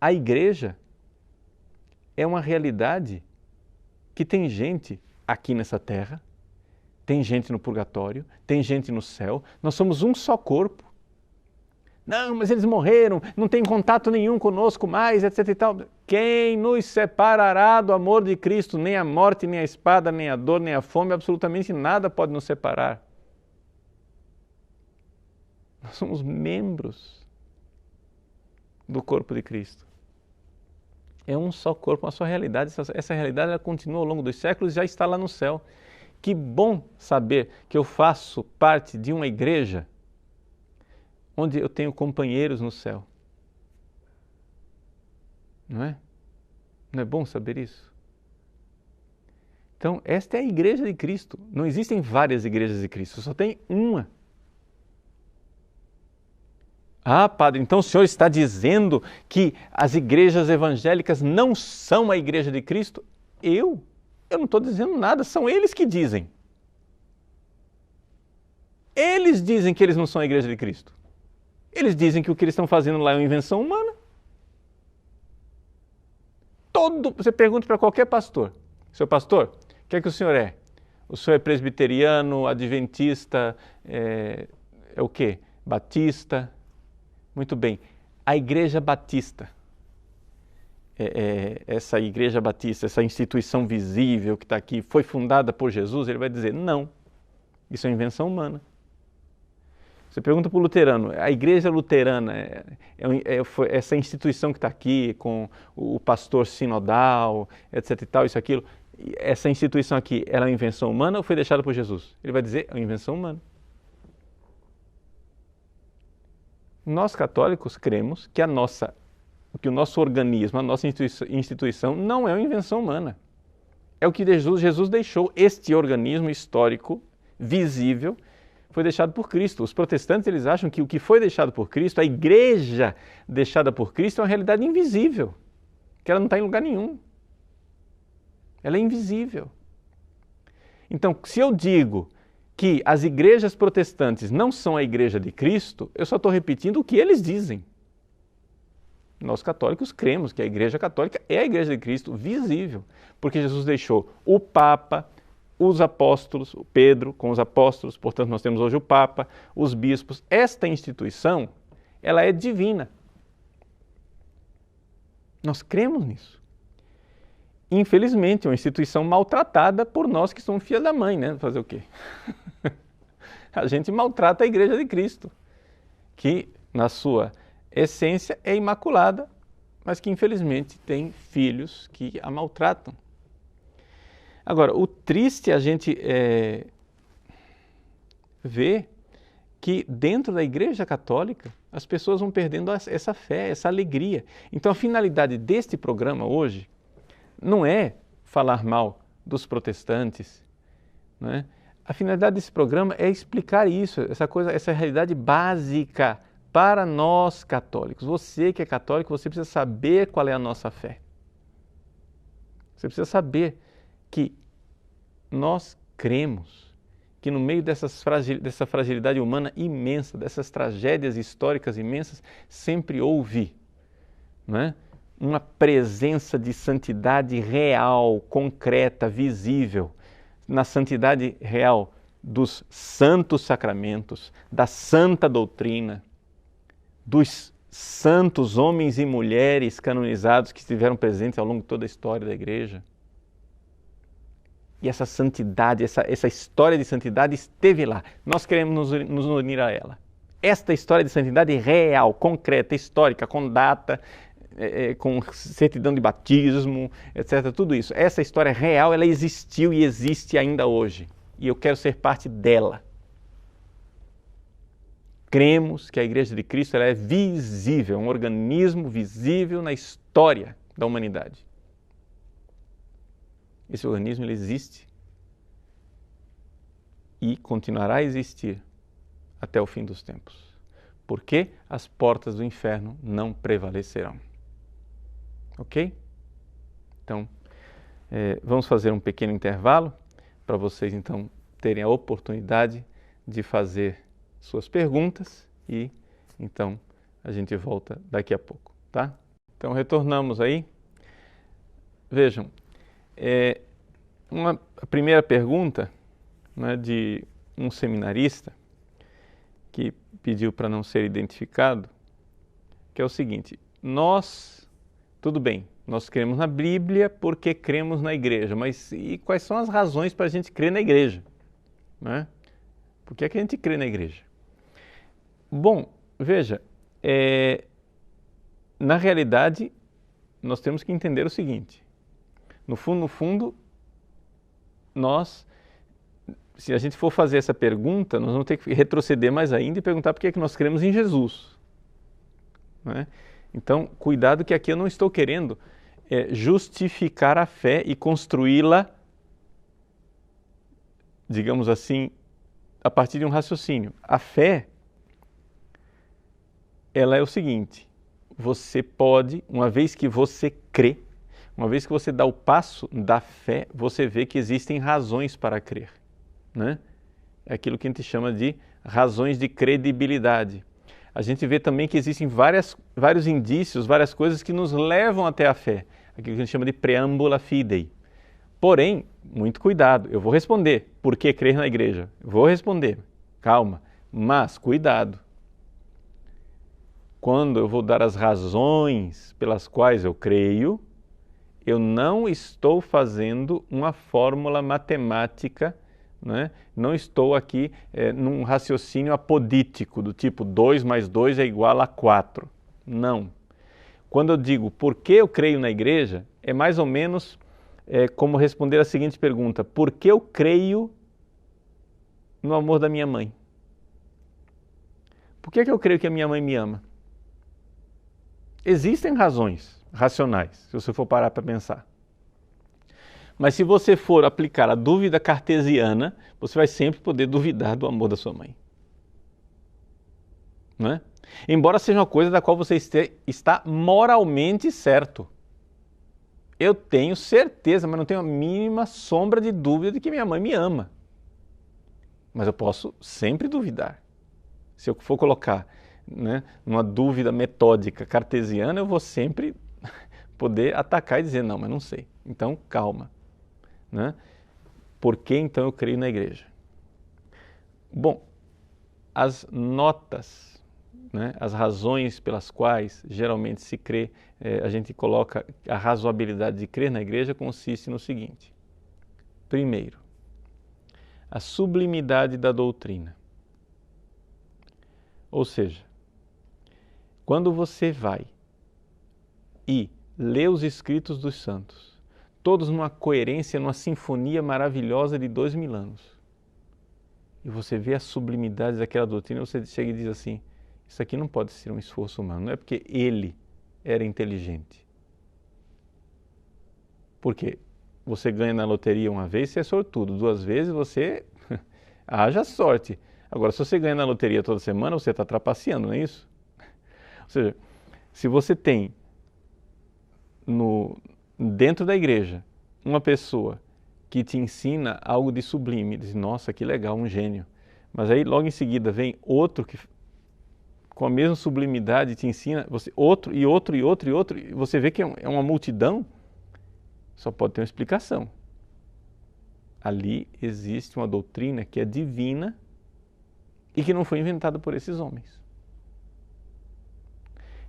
a igreja é uma realidade que tem gente aqui nessa terra, tem gente no purgatório, tem gente no céu. Nós somos um só corpo. Não, mas eles morreram, não tem contato nenhum conosco mais, etc e tal. Quem nos separará do amor de Cristo? Nem a morte, nem a espada, nem a dor, nem a fome, absolutamente nada pode nos separar. Nós somos membros do corpo de Cristo. É um só corpo, uma só realidade. Essa realidade ela continua ao longo dos séculos e já está lá no céu. Que bom saber que eu faço parte de uma igreja onde eu tenho companheiros no céu. Não é? Não é bom saber isso? Então, esta é a igreja de Cristo. Não existem várias igrejas de Cristo, só tem uma. Ah, padre, então o senhor está dizendo que as igrejas evangélicas não são a igreja de Cristo? Eu não estou dizendo nada, são eles que dizem. Eles dizem que eles não são a igreja de Cristo. Eles dizem que o que eles estão fazendo lá é uma invenção humana. Você pergunta para qualquer pastor, seu pastor, o que é que o senhor é? O senhor é presbiteriano, adventista, é o quê? Batista? Muito bem. A Igreja Batista, essa Igreja Batista, essa instituição visível que está aqui, foi fundada por Jesus? Ele vai dizer, não, isso é invenção humana. Você pergunta para o luterano, a Igreja Luterana, essa instituição que está aqui, com o pastor sinodal, etc e tal, isso, aquilo, essa instituição aqui, ela é uma invenção humana ou foi deixada por Jesus? Ele vai dizer, é uma invenção humana. Nós católicos cremos que o nosso organismo, a nossa instituição não é uma invenção humana. É o que Jesus deixou, este organismo histórico, visível, foi deixado por Cristo. Os protestantes eles acham que o que foi deixado por Cristo, a igreja deixada por Cristo, é uma realidade invisível, que ela não está em lugar nenhum. Ela é invisível. Então, se eu digo que as igrejas protestantes não são a igreja de Cristo, eu só estou repetindo o que eles dizem. Nós católicos cremos que a igreja católica é a igreja de Cristo visível, porque Jesus deixou o Papa, os apóstolos, o Pedro com os apóstolos, portanto nós temos hoje o Papa, os bispos. Esta instituição, ela é divina. Nós cremos nisso. Infelizmente, é uma instituição maltratada por nós que somos filha da mãe, né? Fazer o quê? A gente maltrata a Igreja de Cristo, que na sua essência é imaculada, mas que infelizmente tem filhos que a maltratam. Agora, o triste é a gente ver que dentro da Igreja Católica as pessoas vão perdendo essa fé, essa alegria. Então a finalidade deste programa hoje não é falar mal dos protestantes, não é? A finalidade desse programa é explicar isso, essa realidade básica para nós católicos. Você que é católico, você precisa saber qual é a nossa fé. Você precisa saber que nós cremos que no meio dessa fragilidade humana imensa, dessas tragédias históricas imensas, sempre houve, não é? Uma presença de santidade real, concreta, visível, na santidade real dos santos sacramentos, da santa doutrina, dos santos homens e mulheres canonizados que estiveram presentes ao longo de toda a história da Igreja. E essa santidade, essa história de santidade esteve lá. Nós queremos nos unir a ela. Esta história de santidade real, concreta, histórica, com data, com certidão de batismo, etc. Tudo isso. Essa história real, ela existiu e existe ainda hoje. E eu quero ser parte dela. Cremos que a Igreja de Cristo ela é visível, um organismo visível na história da humanidade. Esse organismo ele existe e continuará a existir até o fim dos tempos. Porque as portas do inferno não prevalecerão. Ok? Então, vamos fazer um pequeno intervalo para vocês então terem a oportunidade de fazer suas perguntas e então a gente volta daqui a pouco, tá? Então retornamos aí. Vejam, a primeira pergunta, né, de um seminarista que pediu para não ser identificado, que é o seguinte: tudo bem, nós cremos na Bíblia porque cremos na igreja, mas e quais são as razões para a gente crer na igreja? Né? Por que é que a gente crê na igreja? Bom, veja, na realidade, nós temos que entender o seguinte: no fundo, se a gente for fazer essa pergunta, nós vamos ter que retroceder mais ainda e perguntar por que é que nós cremos em Jesus. Né? Então, cuidado que aqui eu não estou querendo justificar a fé e construí-la, digamos assim, a partir de um raciocínio. A fé, ela é o seguinte: você pode, uma vez que você crê, uma vez que você dá o passo da fé, você vê que existem razões para crer. Né? É aquilo que a gente chama de razões de credibilidade. A gente vê também que existem vários indícios, várias coisas que nos levam até a fé. Aquilo que a gente chama de preambula fidei. Porém, muito cuidado, eu vou responder por que crer na igreja. Vou responder, calma, mas cuidado. Quando eu vou dar as razões pelas quais eu creio, eu não estou fazendo uma fórmula matemática, né? Não estou aqui num raciocínio apodítico, do tipo 2 mais 2 é igual a 4. Não. Quando eu digo por que eu creio na igreja, é mais ou menos como responder a seguinte pergunta: por que eu creio no amor da minha mãe? Por que eu creio que a minha mãe me ama? Existem razões racionais, se você for parar para pensar. Mas se você for aplicar a dúvida cartesiana, você vai sempre poder duvidar do amor da sua mãe. Não é? Embora seja uma coisa da qual você está moralmente certo. Eu tenho certeza, mas não tenho a mínima sombra de dúvida de que minha mãe me ama. Mas eu posso sempre duvidar. Se eu for colocar, né, uma dúvida metódica cartesiana, eu vou sempre poder atacar e dizer, não, mas não sei. Então, calma. Né? Por que então eu creio na igreja? Bom, as notas, né, as razões pelas quais geralmente se crê, a gente coloca a razoabilidade de crer na igreja consiste no seguinte: primeiro, a sublimidade da doutrina. Ou seja, quando você vai e lê os escritos dos santos, todos numa coerência, numa sinfonia maravilhosa de 2000 anos, e você vê a sublimidade daquela doutrina, você chega e diz assim: isso aqui não pode ser um esforço humano, não é porque ele era inteligente. Porque você ganha na loteria uma vez, você é sortudo, 2 vezes você haja sorte. Agora, se você ganha na loteria toda semana, você está trapaceando, não é isso? Ou seja, se você tem dentro da igreja uma pessoa que te ensina algo de sublime, diz, nossa, que legal, um gênio. Mas aí logo em seguida vem outro que com a mesma sublimidade te ensina, outro e outro e outro e outro, e você vê que é uma multidão, só pode ter uma explicação. Ali existe uma doutrina que é divina e que não foi inventada por esses homens.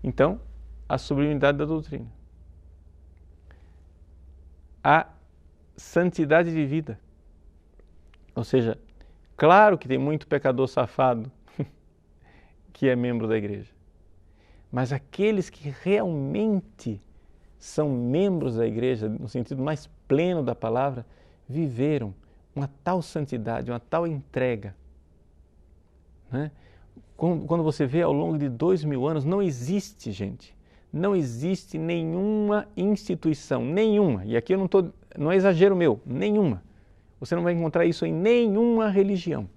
Então, a sublimidade da doutrina. A santidade de vida. Ou seja, claro que tem muito pecador safado que é membro da igreja. mas aqueles que realmente são membros da igreja, no sentido mais pleno da palavra, viveram uma tal santidade, uma tal entrega, né? Quando você vê ao longo de 2000 anos, não existe, gente, não existe nenhuma instituição, nenhuma, e aqui não é exagero meu, nenhuma. Você não vai encontrar isso em nenhuma religião.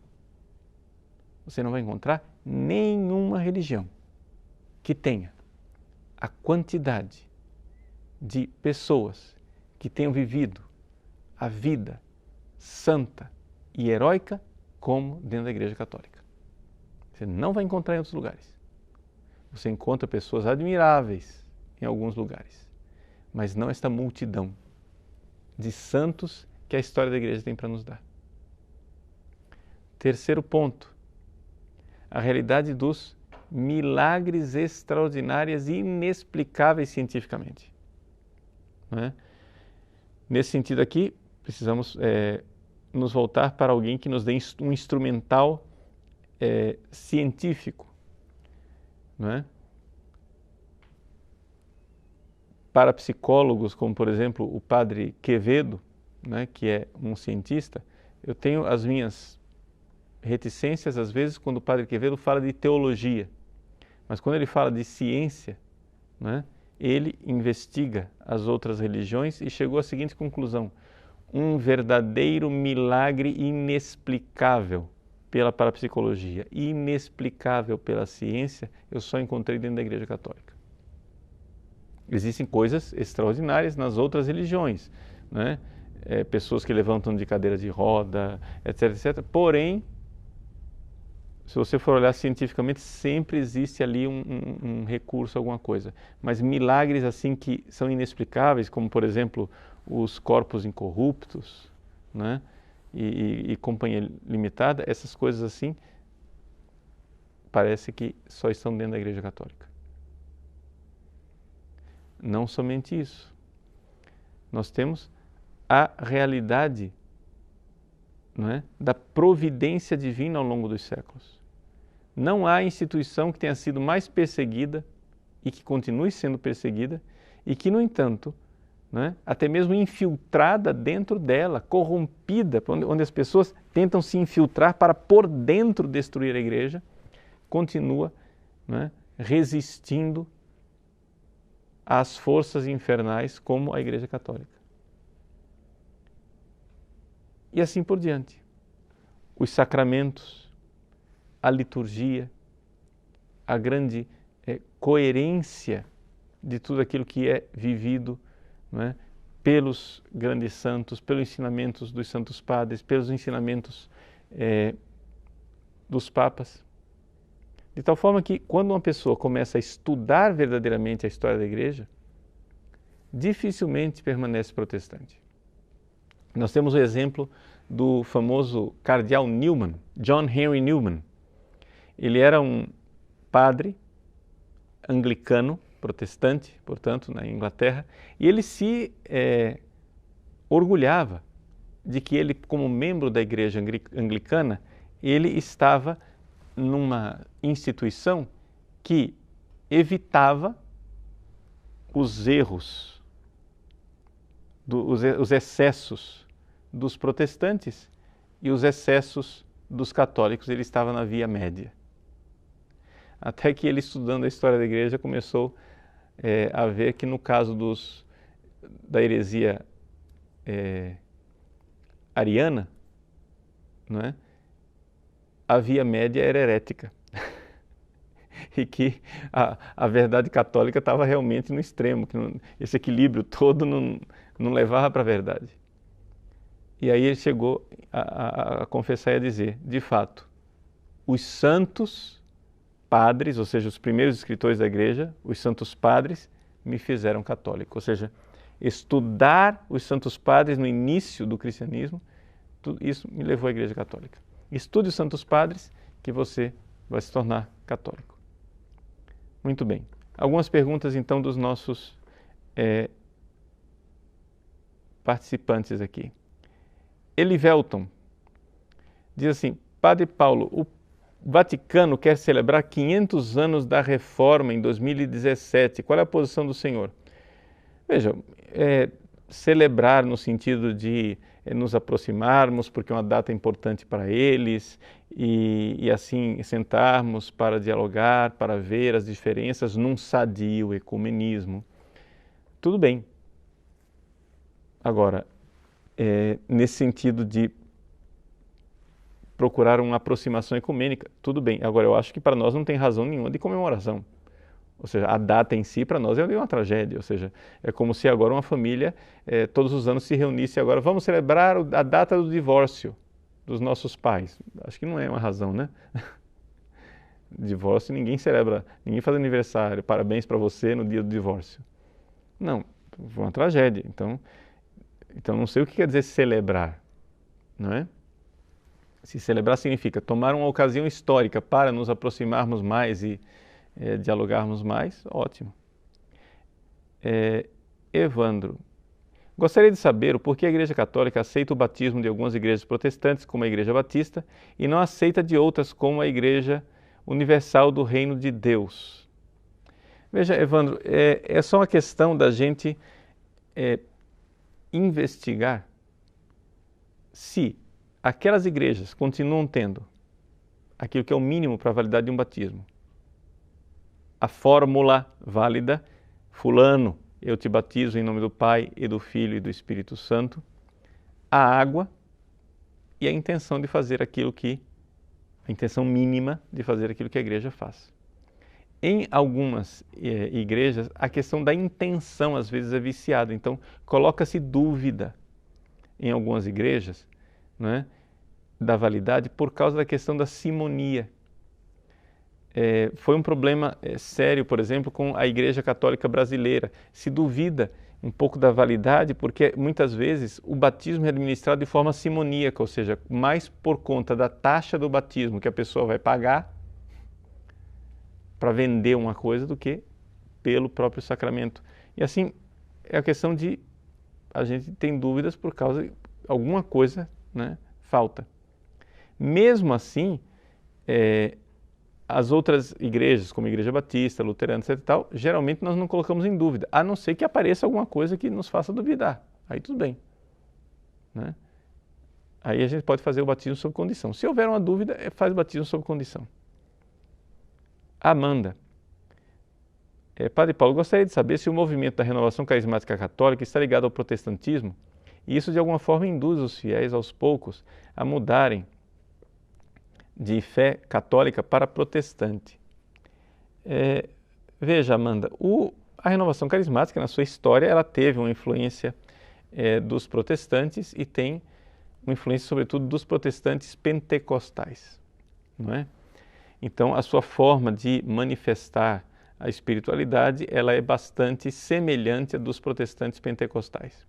Você não vai encontrar nenhuma religião que tenha a quantidade de pessoas que tenham vivido a vida santa e heróica como dentro da Igreja Católica. Você não vai encontrar em outros lugares. Você encontra pessoas admiráveis em alguns lugares, mas não esta multidão de santos que a história da Igreja tem para nos dar. Terceiro ponto, a realidade dos milagres extraordinários e inexplicáveis cientificamente. Né? Nesse sentido aqui, precisamos nos voltar para alguém que nos dê um instrumental científico. Né? Para psicólogos, como por exemplo o padre Quevedo, né, que é um cientista, eu tenho as minhas reticências às vezes quando o padre Quevedo fala de teologia, mas quando ele fala de ciência, né, ele investiga as outras religiões e chegou à seguinte conclusão: um verdadeiro milagre inexplicável pela parapsicologia, inexplicável pela ciência, eu só encontrei dentro da Igreja Católica. Existem coisas extraordinárias nas outras religiões, né? Pessoas que levantam de cadeira de roda, etc, etc. Porém, se você for olhar cientificamente, sempre existe ali um recurso, alguma coisa. Mas milagres assim que são inexplicáveis, como por exemplo os corpos incorruptos, né? E companhia limitada, essas coisas assim, parece que só estão dentro da Igreja Católica. Não somente isso. Nós temos a realidade, não é, da providência divina ao longo dos séculos. Não há instituição que tenha sido mais perseguida e que continue sendo perseguida e que, no entanto, né, até mesmo infiltrada dentro dela, corrompida, onde as pessoas tentam se infiltrar para por dentro destruir a igreja, continua, né, resistindo às forças infernais como a Igreja Católica. E assim por diante. Os sacramentos, a liturgia, a grande coerência de tudo aquilo que é vivido, né, pelos grandes santos, pelos ensinamentos dos santos padres, pelos ensinamentos dos papas. De tal forma que quando uma pessoa começa a estudar verdadeiramente a história da igreja, dificilmente permanece protestante. Nós temos o exemplo do famoso cardeal Newman, John Henry Newman. Ele era um padre anglicano, protestante, portanto, na Inglaterra, e ele se orgulhava de que ele, como membro da igreja anglicana, ele estava numa instituição que evitava os erros, os excessos dos protestantes e os excessos dos católicos. Ele estava na via média. Até que ele, estudando a história da igreja, começou a ver que no caso da heresia ariana, não é? A via média era herética e que a verdade católica estava realmente no extremo, que esse equilíbrio todo não levava para a verdade. E aí ele chegou a confessar e a dizer, de fato, os santos padres, ou seja, os primeiros escritores da igreja, os santos padres, me fizeram católico. Ou seja, estudar os santos padres no início do cristianismo, tudo isso me levou à Igreja Católica. Estude os santos padres que você vai se tornar católico. Muito bem. Algumas perguntas então dos nossos participantes aqui. Elivelton diz assim, Padre Paulo, Vaticano quer celebrar 500 anos da Reforma em 2017. Qual é a posição do senhor? Veja, celebrar no sentido de nos aproximarmos, porque é uma data importante para eles, e assim sentarmos para dialogar, para ver as diferenças num sadio ecumenismo. Tudo bem. Agora, nesse sentido de procurar uma aproximação ecumênica, tudo bem. Agora, eu acho que para nós não tem razão nenhuma de comemoração. Ou seja, a data em si para nós é uma tragédia. Ou seja, é como se agora uma família todos os anos se reunisse agora, vamos celebrar a data do divórcio dos nossos pais. Acho que não é uma razão, né? Divórcio ninguém celebra, ninguém faz aniversário, parabéns para você no dia do divórcio. Não, foi uma tragédia. Então não sei o que quer dizer celebrar, não é? Se celebrar significa tomar uma ocasião histórica para nos aproximarmos mais e dialogarmos mais, ótimo. Evandro, gostaria de saber o porquê a Igreja Católica aceita o batismo de algumas igrejas protestantes, como a Igreja Batista, e não aceita de outras, como a Igreja Universal do Reino de Deus. Veja, Evandro, é só uma questão da gente investigar se aquelas igrejas continuam tendo aquilo que é o mínimo para a validade de um batismo. A fórmula válida, fulano, eu te batizo em nome do Pai e do Filho e do Espírito Santo, a água e a intenção de fazer aquilo a intenção mínima de fazer aquilo que a igreja faz. Em algumas igrejas, a questão da intenção às vezes é viciada, então coloca-se dúvida em algumas igrejas, né, da validade por causa da questão da simonia. Foi um problema sério, por exemplo, com a Igreja Católica Brasileira. Se duvida um pouco da validade porque muitas vezes o batismo é administrado de forma simoníaca, ou seja, mais por conta da taxa do batismo que a pessoa vai pagar para vender uma coisa do que pelo próprio sacramento. E assim, é a questão de a gente tem dúvidas por causa de alguma coisa, né, falta. Mesmo assim, as outras igrejas, como a Igreja Batista, Luterana, etc. e tal, geralmente nós não colocamos em dúvida, a não ser que apareça alguma coisa que nos faça duvidar. Aí tudo bem, né? Aí a gente pode fazer o batismo sob condição. Se houver uma dúvida, faz o batismo sob condição. Amanda. Padre Paulo, gostaria de saber se o movimento da renovação carismática católica está ligado ao protestantismo e isso de alguma forma induz os fiéis aos poucos a mudarem de fé católica para protestante. Veja, Amanda, a renovação carismática na sua história ela teve uma influência dos protestantes e tem uma influência sobretudo dos protestantes pentecostais, não é? Então a sua forma de manifestar a espiritualidade ela é bastante semelhante à dos protestantes pentecostais.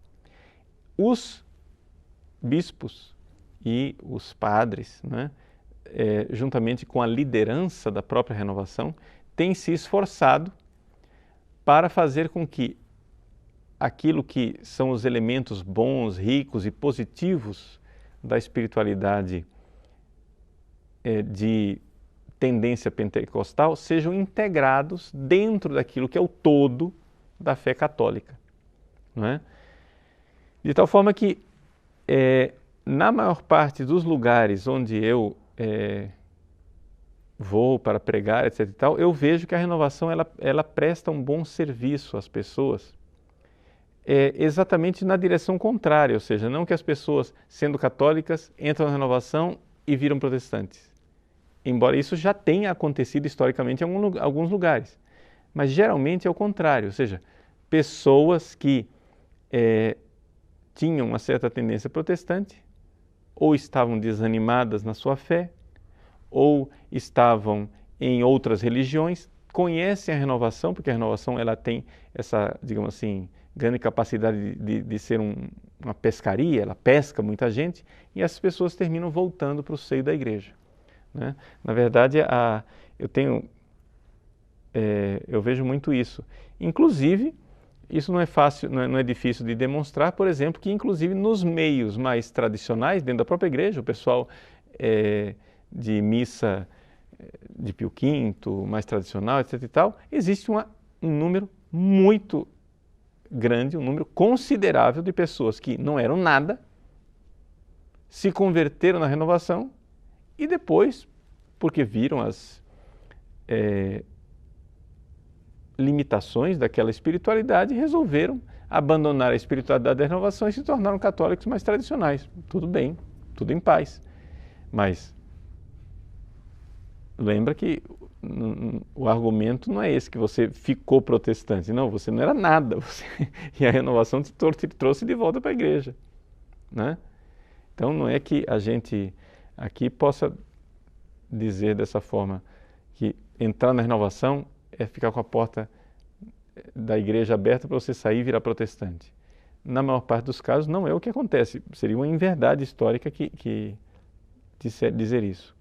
Os bispos e os padres, né, juntamente com a liderança da própria renovação, têm se esforçado para fazer com que aquilo que são os elementos bons, ricos e positivos da espiritualidade de tendência pentecostal sejam integrados dentro daquilo que é o todo da fé católica, não é? De tal forma que na maior parte dos lugares onde eu vou para pregar, etc. e tal, eu vejo que a renovação ela presta um bom serviço às pessoas, exatamente na direção contrária, ou seja, não que as pessoas, sendo católicas, entram na renovação e viram protestantes. Embora isso já tenha acontecido historicamente em alguns lugares, mas geralmente é o contrário, ou seja, pessoas que tinham uma certa tendência protestante, ou estavam desanimadas na sua fé, ou estavam em outras religiões, conhecem a renovação, porque a renovação ela tem essa, digamos assim, grande capacidade de ser uma pescaria, ela pesca muita gente, e essas pessoas terminam voltando para o seio da igreja, né? Na verdade, eu vejo muito isso. Inclusive, isso não é fácil, não é difícil de demonstrar, por exemplo, que inclusive nos meios mais tradicionais, dentro da própria igreja, o pessoal de missa de Pio V, mais tradicional, etc. e tal, existe um número muito grande, um número considerável de pessoas que não eram nada, se converteram na renovação e depois, porque viram as limitações daquela espiritualidade, resolveram abandonar a espiritualidade da renovação e se tornaram católicos mais tradicionais. Tudo bem, tudo em paz. Mas lembra que o argumento não é esse, que você ficou protestante. Não, você não era nada. E a renovação te trouxe de volta para a igreja, né? Então não é que a gente aqui possa dizer dessa forma que entrar na renovação é ficar com a porta da igreja aberta para você sair e virar protestante. Na maior parte dos casos não é o que acontece. Seria uma inverdade histórica que dizer isso.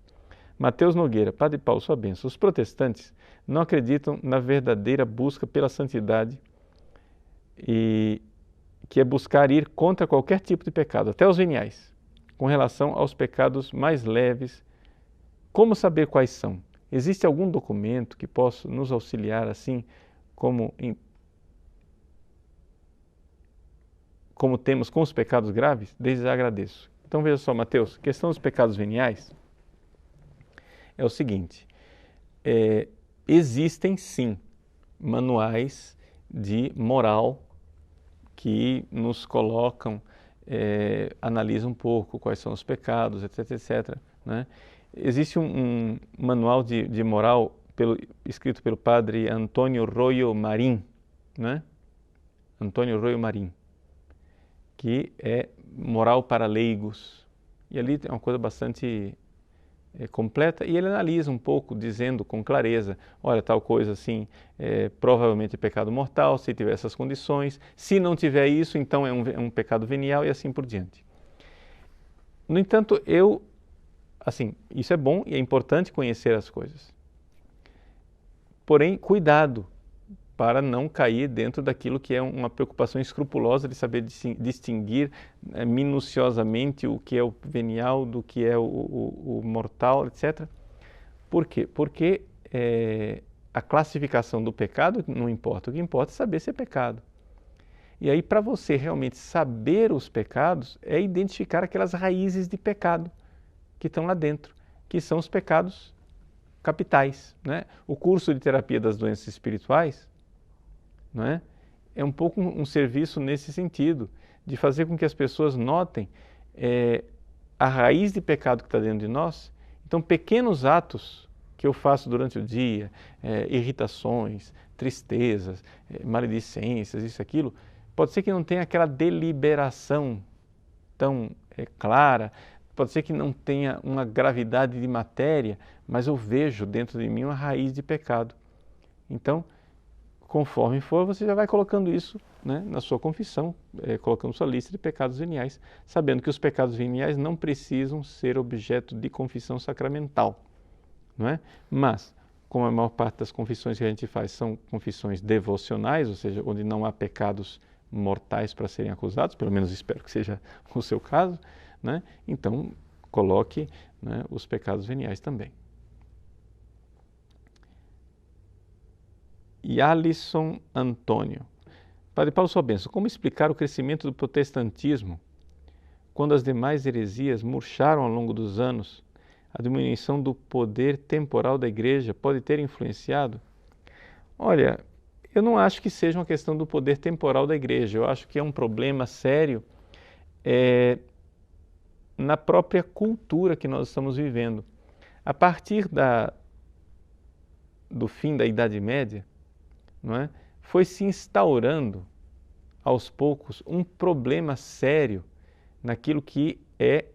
Mateus Nogueira, Padre Paulo, sua bênção. Os protestantes não acreditam na verdadeira busca pela santidade e que é buscar ir contra qualquer tipo de pecado, até os veniais, com relação aos pecados mais leves. Como saber quais são? Existe algum documento que possa nos auxiliar assim, como temos com os pecados graves? Desde já agradeço. Então veja só, Mateus, questão dos pecados veniais é o seguinte, existem sim manuais de moral que nos colocam, analisam um pouco quais são os pecados, etc, etc, né? Existe um manual de moral escrito pelo padre Antônio Royo Marim, né? Antônio Royo Marim, que é moral para leigos. E ali é uma coisa bastante completa, e ele analisa um pouco, dizendo com clareza, olha, tal coisa assim, provavelmente é pecado mortal, se tiver essas condições, se não tiver isso, então é um pecado venial e assim por diante. No entanto, assim, isso é bom e é importante conhecer as coisas. Porém, cuidado para não cair dentro daquilo que é uma preocupação escrupulosa de saber distinguir minuciosamente o que é o venial do que é o mortal, etc. Por quê? Porque a classificação do pecado não importa, o que importa é saber se é pecado. E aí, para você realmente saber os pecados, é identificar aquelas raízes de pecado que estão lá dentro, que são os pecados capitais, né? O curso de terapia das doenças espirituais, não é? É um pouco um serviço nesse sentido, de fazer com que as pessoas notem a raiz de pecado que está dentro de nós. Então, pequenos atos que eu faço durante o dia, irritações, tristezas, maledicências, isso, aquilo, pode ser que não tenha aquela deliberação tão clara, pode ser que não tenha uma gravidade de matéria, mas eu vejo dentro de mim uma raiz de pecado. Então, conforme for, você já vai colocando isso, né, na sua confissão, colocando sua lista de pecados veniais, sabendo que os pecados veniais não precisam ser objeto de confissão sacramental, não é? Mas, como a maior parte das confissões que a gente faz são confissões devocionais, ou seja, onde não há pecados mortais para serem acusados, pelo menos espero que seja o seu caso, né? Então, coloque, né, os pecados veniais também. E Alisson Antônio. Padre Paulo, sua bênção, como explicar o crescimento do protestantismo quando as demais heresias murcharam ao longo dos anos? A diminuição do poder temporal da igreja pode ter influenciado? Olha, eu não acho que seja uma questão do poder temporal da igreja, eu acho que é um problema sério na própria cultura que nós estamos vivendo. A partir do fim da Idade Média, não é? Foi se instaurando aos poucos um problema sério naquilo que é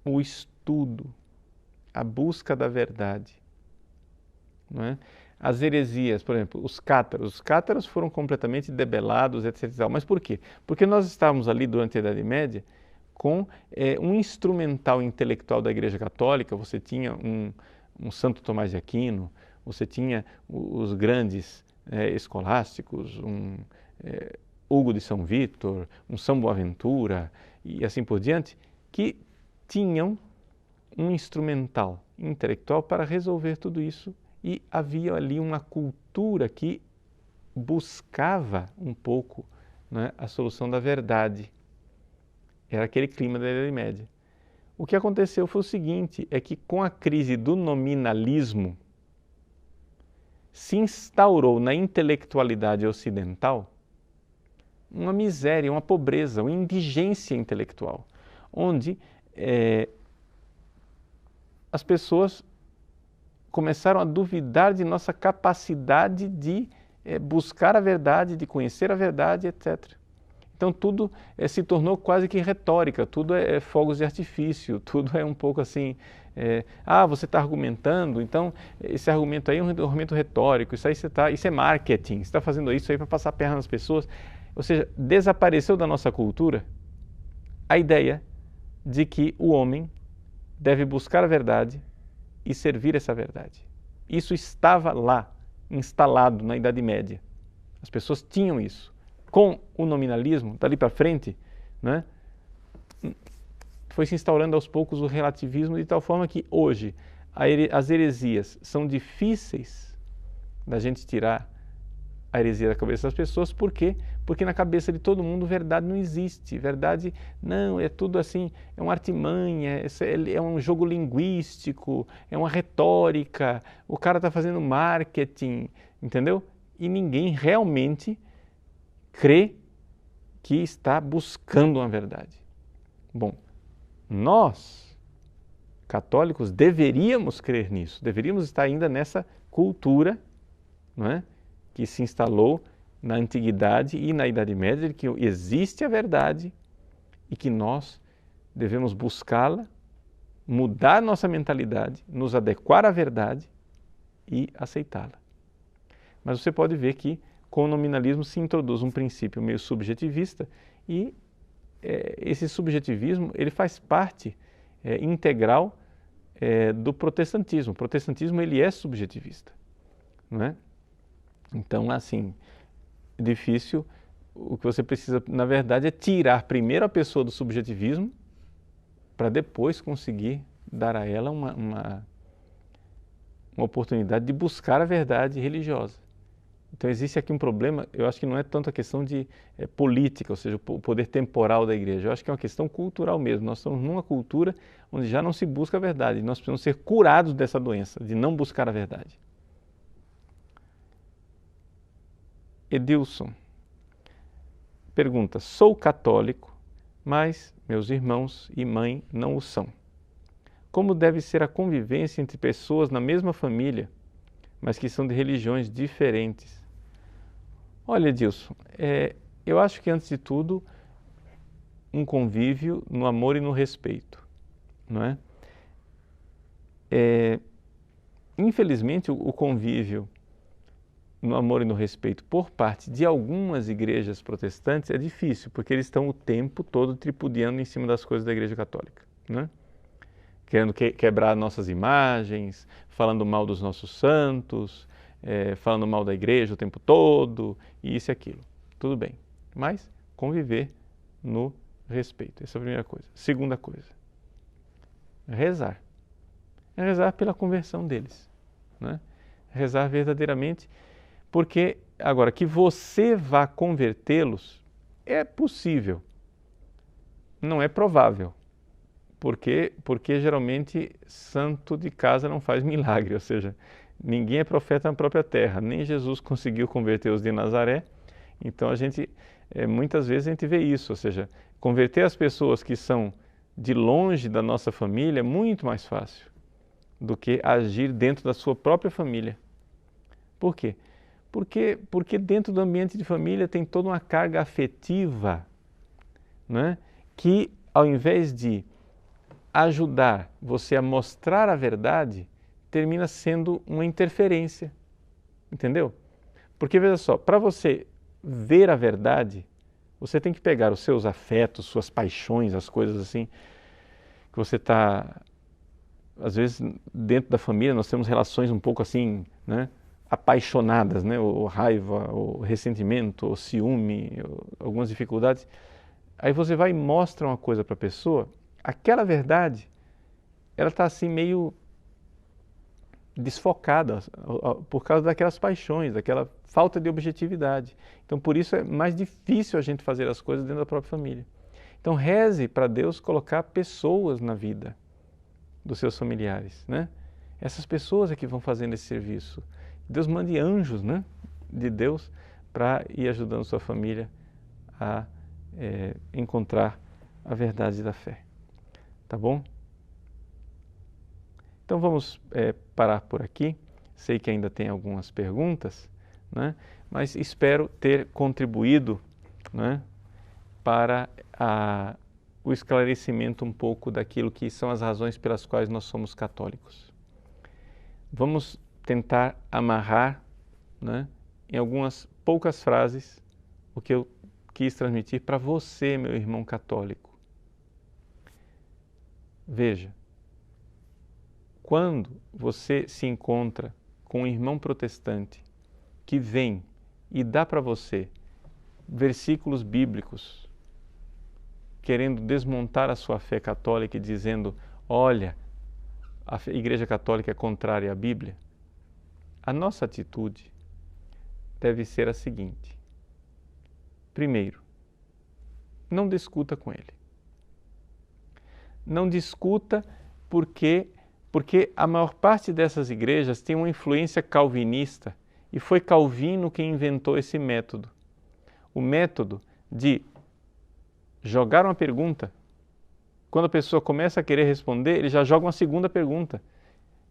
o estudo, a busca da verdade, não é? As heresias, por exemplo, os cátaros foram completamente debelados, etc. Mas por quê? Porque nós estávamos ali durante a Idade Média com um instrumental intelectual da Igreja Católica. Você tinha um Santo Tomás de Aquino, você tinha os grandes escolásticos, Hugo de São Vítor, um São Boaventura e assim por diante, que tinham um instrumental intelectual para resolver tudo isso, e havia ali uma cultura que buscava um pouco, né, a solução da verdade. Era aquele clima da Idade Média. O que aconteceu foi o seguinte, é que com a crise do nominalismo, se instaurou na intelectualidade ocidental uma miséria, uma pobreza, uma indigência intelectual, onde as pessoas começaram a duvidar de nossa capacidade de buscar a verdade, de conhecer a verdade, etc. Então tudo se tornou quase que retórica, tudo é fogos de artifício, tudo é um pouco assim, você está argumentando, então esse argumento aí é um argumento retórico, isso é marketing, você está fazendo isso aí para passar a perna nas pessoas. Ou seja, desapareceu da nossa cultura a ideia de que o homem deve buscar a verdade e servir essa verdade. Isso estava lá, instalado na Idade Média. As pessoas tinham isso. Com o nominalismo, dali para frente, né, foi se instaurando aos poucos o relativismo, de tal forma que hoje as heresias são difíceis da gente tirar a heresia da cabeça das pessoas. Por quê? Porque na cabeça de todo mundo verdade não existe. Verdade, não, é tudo assim, é uma artimanha, é um jogo linguístico, é uma retórica, o cara está fazendo marketing, entendeu? E ninguém realmente crê que está buscando uma verdade. Bom, nós, católicos, deveríamos crer nisso, deveríamos estar ainda nessa cultura, não é, que se instalou na Antiguidade e na Idade Média, de que existe a verdade e que nós devemos buscá-la, mudar nossa mentalidade, nos adequar à verdade e aceitá-la. Mas você pode ver que com o nominalismo se introduz um princípio meio subjetivista e esse subjetivismo ele faz parte integral do protestantismo. O protestantismo ele é subjetivista, não é? Então, assim, é difícil. O que você precisa, na verdade, é tirar primeiro a pessoa do subjetivismo para depois conseguir dar a ela uma oportunidade de buscar a verdade religiosa. Então existe aqui um problema, eu acho que não é tanto a questão de política, ou seja, o poder temporal da igreja, eu acho que é uma questão cultural mesmo. Nós estamos numa cultura onde já não se busca a verdade, nós precisamos ser curados dessa doença, de não buscar a verdade. Edilson pergunta, sou católico, mas meus irmãos e mãe não o são. Como deve ser a convivência entre pessoas na mesma família, mas que são de religiões diferentes? Olha, Edilson, eu acho que antes de tudo, um convívio no amor e no respeito, não é? Infelizmente, o convívio no amor e no respeito por parte de algumas igrejas protestantes é difícil, porque eles estão o tempo todo tripudiando em cima das coisas da Igreja Católica, né? Querendo quebrar nossas imagens, falando mal dos nossos santos, falando mal da igreja o tempo todo, e isso e aquilo. Tudo bem, mas conviver no respeito, essa é a primeira coisa. Segunda coisa, rezar. É rezar pela conversão deles, né? Rezar verdadeiramente, porque, agora, que você vá convertê-los é possível, não é provável. Porque geralmente santo de casa não faz milagre, ou seja, ninguém é profeta na própria terra, nem Jesus conseguiu converter os de Nazaré, então muitas vezes a gente vê isso, ou seja, converter as pessoas que são de longe da nossa família é muito mais fácil do que agir dentro da sua própria família. Por quê? Porque dentro do ambiente de família tem toda uma carga afetiva, né, que ao invés de ajudar você a mostrar a verdade, termina sendo uma interferência, entendeu? Porque, veja só, para você ver a verdade, você tem que pegar os seus afetos, suas paixões, as coisas assim, que você está, às vezes, dentro da família, nós temos relações um pouco assim, né, apaixonadas, né, ou raiva, ou ressentimento, ou ciúme, ou algumas dificuldades. Aí você vai e mostra uma coisa para a pessoa, aquela verdade ela está assim meio desfocada por causa daquelas paixões, daquela falta de objetividade. Então, por isso é mais difícil a gente fazer as coisas dentro da própria família. Então, reze para Deus colocar pessoas na vida dos seus familiares, né? Essas pessoas é que vão fazendo esse serviço. Deus mande anjos, né, de Deus para ir ajudando sua família a encontrar a verdade da fé. Tá bom? Então vamos parar por aqui. Sei que ainda tem algumas perguntas, né? Mas espero ter contribuído, né, para o esclarecimento um pouco daquilo que são as razões pelas quais nós somos católicos. Vamos tentar amarrar, né, em algumas poucas frases o que eu quis transmitir para você, meu irmão católico. Veja, quando você se encontra com um irmão protestante que vem e dá para você versículos bíblicos querendo desmontar a sua fé católica e dizendo, olha, a Igreja Católica é contrária à Bíblia, a nossa atitude deve ser a seguinte. Primeiro, não discuta com ele. Não discuta porque a maior parte dessas igrejas tem uma influência calvinista e foi Calvino quem inventou esse método. O método de jogar uma pergunta. Quando a pessoa começa a querer responder, ele já joga uma segunda pergunta.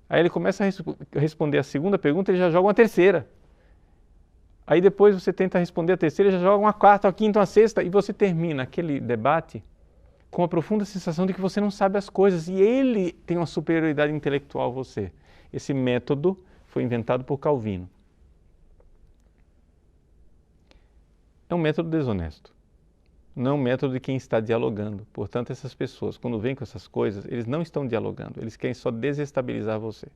Aí ele começa a responder a segunda pergunta, ele já joga uma terceira. Aí depois você tenta responder a terceira, ele já joga uma quarta, uma quinta, uma sexta, e você termina aquele debate com a profunda sensação de que você não sabe as coisas e ele tem uma superioridade intelectual a você. Esse método foi inventado por Calvino. É um método desonesto. Não é um método de quem está dialogando. Portanto, essas pessoas, quando vêm com essas coisas, eles não estão dialogando, eles querem só desestabilizar você.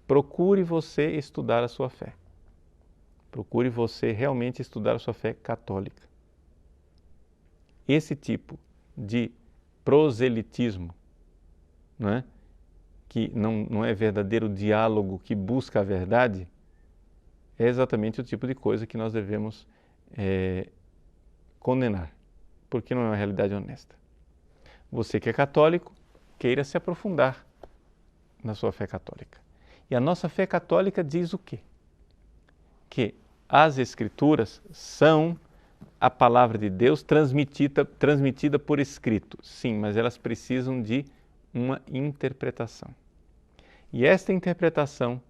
Procure você estudar a sua fé. Procure você realmente estudar a sua fé católica. Esse tipo de proselitismo, né, que não é verdadeiro diálogo que busca a verdade, é exatamente o tipo de coisa que nós devemos condenar, porque não é uma realidade honesta. Você que é católico, queira se aprofundar na sua fé católica. E a nossa fé católica diz o quê? Que as Escrituras são a palavra de Deus transmitida por escrito. Sim, mas elas precisam de uma interpretação. E esta interpretação,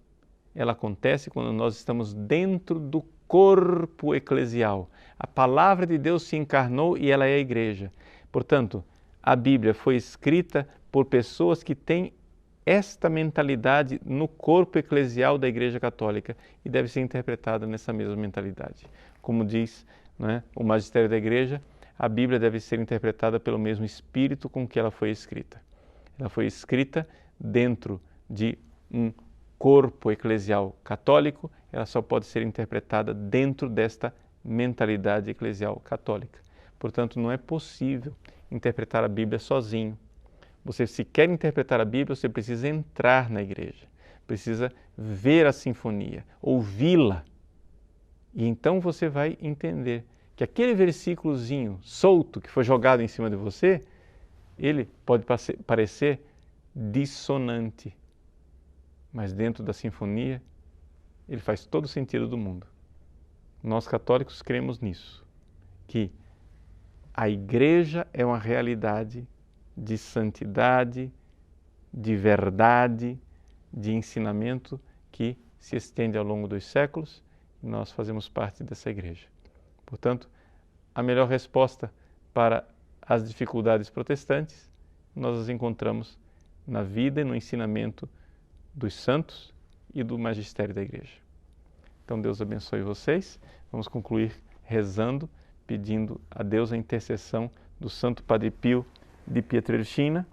ela acontece quando nós estamos dentro do corpo eclesial. A palavra de Deus se encarnou e ela é a igreja. Portanto, a Bíblia foi escrita por pessoas que têm esta mentalidade no corpo eclesial da Igreja Católica e deve ser interpretada nessa mesma mentalidade. Como diz, né, o magistério da Igreja, a Bíblia deve ser interpretada pelo mesmo espírito com que ela foi escrita. Ela foi escrita dentro de um corpo eclesial católico, ela só pode ser interpretada dentro desta mentalidade eclesial católica. Portanto, não é possível interpretar a Bíblia sozinho. Você, se quer interpretar a Bíblia, você precisa entrar na igreja, precisa ver a sinfonia, ouvi-la. E então você vai entender que aquele versículozinho solto que foi jogado em cima de você, ele pode parecer dissonante, mas dentro da sinfonia ele faz todo o sentido do mundo. Nós católicos cremos nisso, que a igreja é uma realidade de santidade, de verdade, de ensinamento que se estende ao longo dos séculos e nós fazemos parte dessa igreja. Portanto, a melhor resposta para as dificuldades protestantes nós as encontramos na vida e no ensinamento dos santos e do magistério da igreja. Então Deus abençoe vocês. Vamos concluir rezando, pedindo a Deus a intercessão do Santo Padre Pio de Pietrelcina,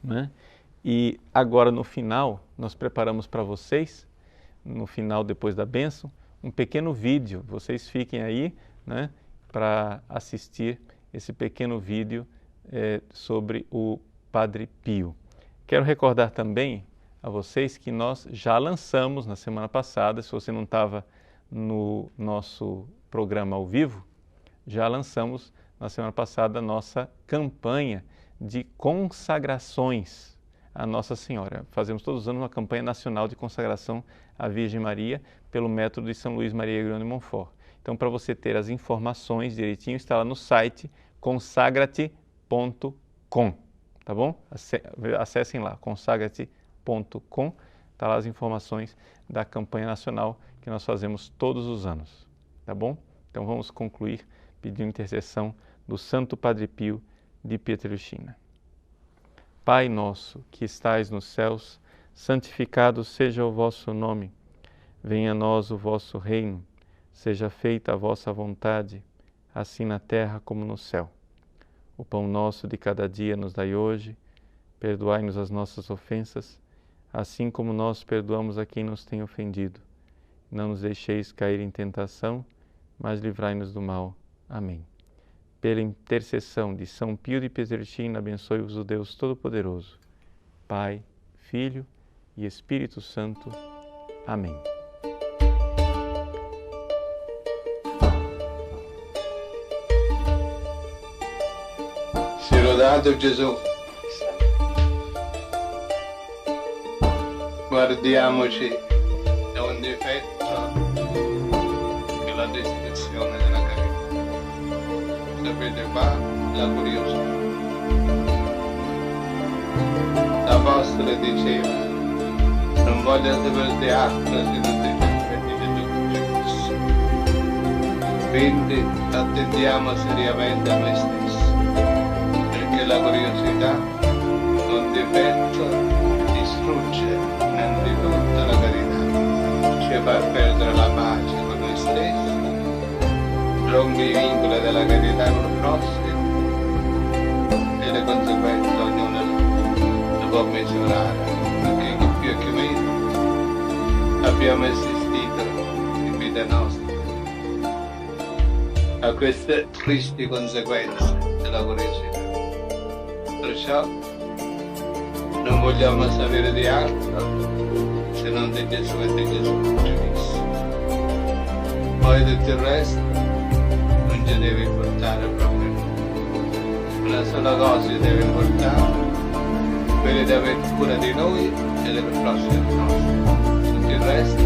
né? E agora no final, nós preparamos para vocês, no final depois da bênção, um pequeno vídeo. Vocês fiquem aí, né, para assistir esse pequeno vídeo sobre o Padre Pio. Quero recordar também a vocês que nós já lançamos na semana passada, se você não estava no nosso programa ao vivo, já lançamos na semana passada a nossa campanha de consagrações à Nossa Senhora. Fazemos todos os anos uma campanha nacional de consagração à Virgem Maria pelo método de São Luís Maria Grignion de Montfort. Então, para você ter as informações direitinho, está lá no site consagrate.com, tá bom? Acessem lá, consagrate.com, está lá as informações da campanha nacional que nós fazemos todos os anos, tá bom? Então, vamos concluir pedindo intercessão do Santo Padre Pio de Pietrelcina. Pai nosso, que estais nos céus, santificado seja o vosso nome. Venha a nós o vosso reino. Seja feita a vossa vontade, assim na terra como no céu. O pão nosso de cada dia nos dai hoje. Perdoai-nos as nossas ofensas, assim como nós perdoamos a quem nos tem ofendido. Não nos deixeis cair em tentação, mas livrai-nos do mal. Amém. Pela intercessão de São Pio de Pietrelcina, abençoe-vos o Deus Todo-Poderoso, Pai, Filho e Espírito Santo. Amém. Sia lodato Gesù. Guardiamoci da un difetto che la distruzione della carità. Sapete qua la curiosità. L'Apostolo diceva: non voglio sapere altro se non ti difetti di Gesù. Quindi attendiamo seriamente a noi stessi, perché la curiosità, un difetto, distrugge innanzitutto la carità, ci fa perdere la pace con noi stessi, rompe i vincoli della carità con il prossimo e le conseguenze ognuno le può misurare, perché chi più e chi meno abbiamo assistito in vita nostra a queste tristi conseguenze della curiosità. Perciò non vogliamo sapere di altro se non di Gesù e di Gesù crocifisso. Poi tutto il resto non ci deve importare proprio. Una sola cosa ci deve importare, quella di avere cura di noi e delle prossime nostre. Tutto il resto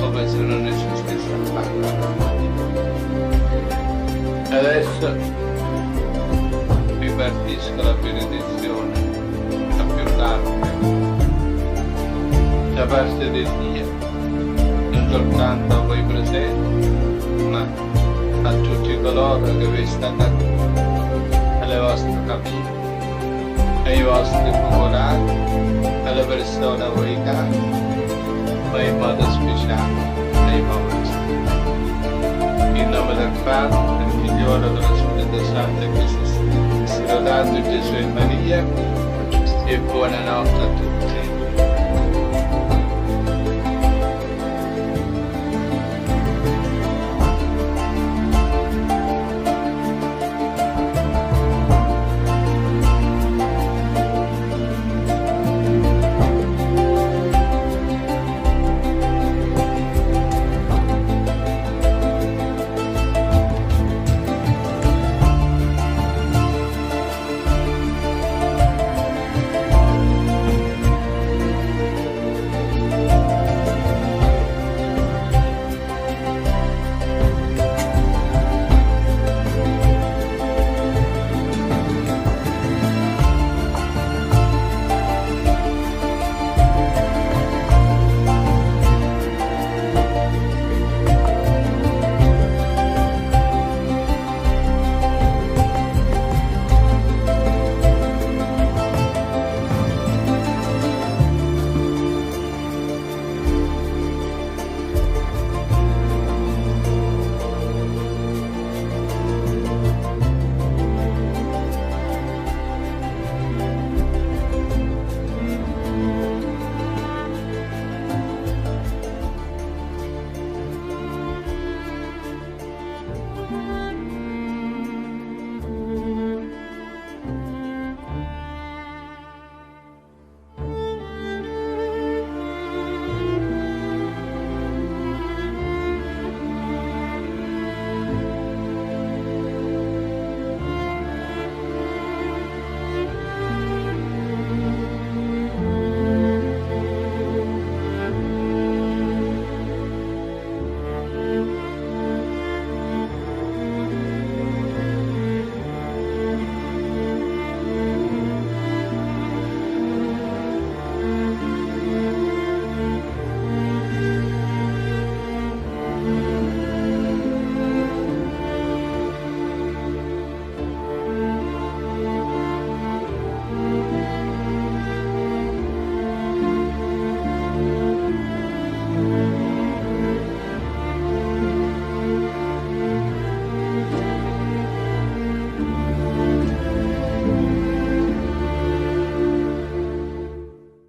come se non esistesse affatto. Adesso vi partisco la benedizione, la più larga, da parte di Dio, non soltanto a voi presenti, ma a tutti coloro che vi state a cuore, alle vostre famiglie, ai vostri focolari, alle persone a voi cari, ma in modo speciale ai poveri. In nome del Padre, del Figlio e dello Spirito Santo, che sia lodato Gesù e Maria, e buonanotte a tutti.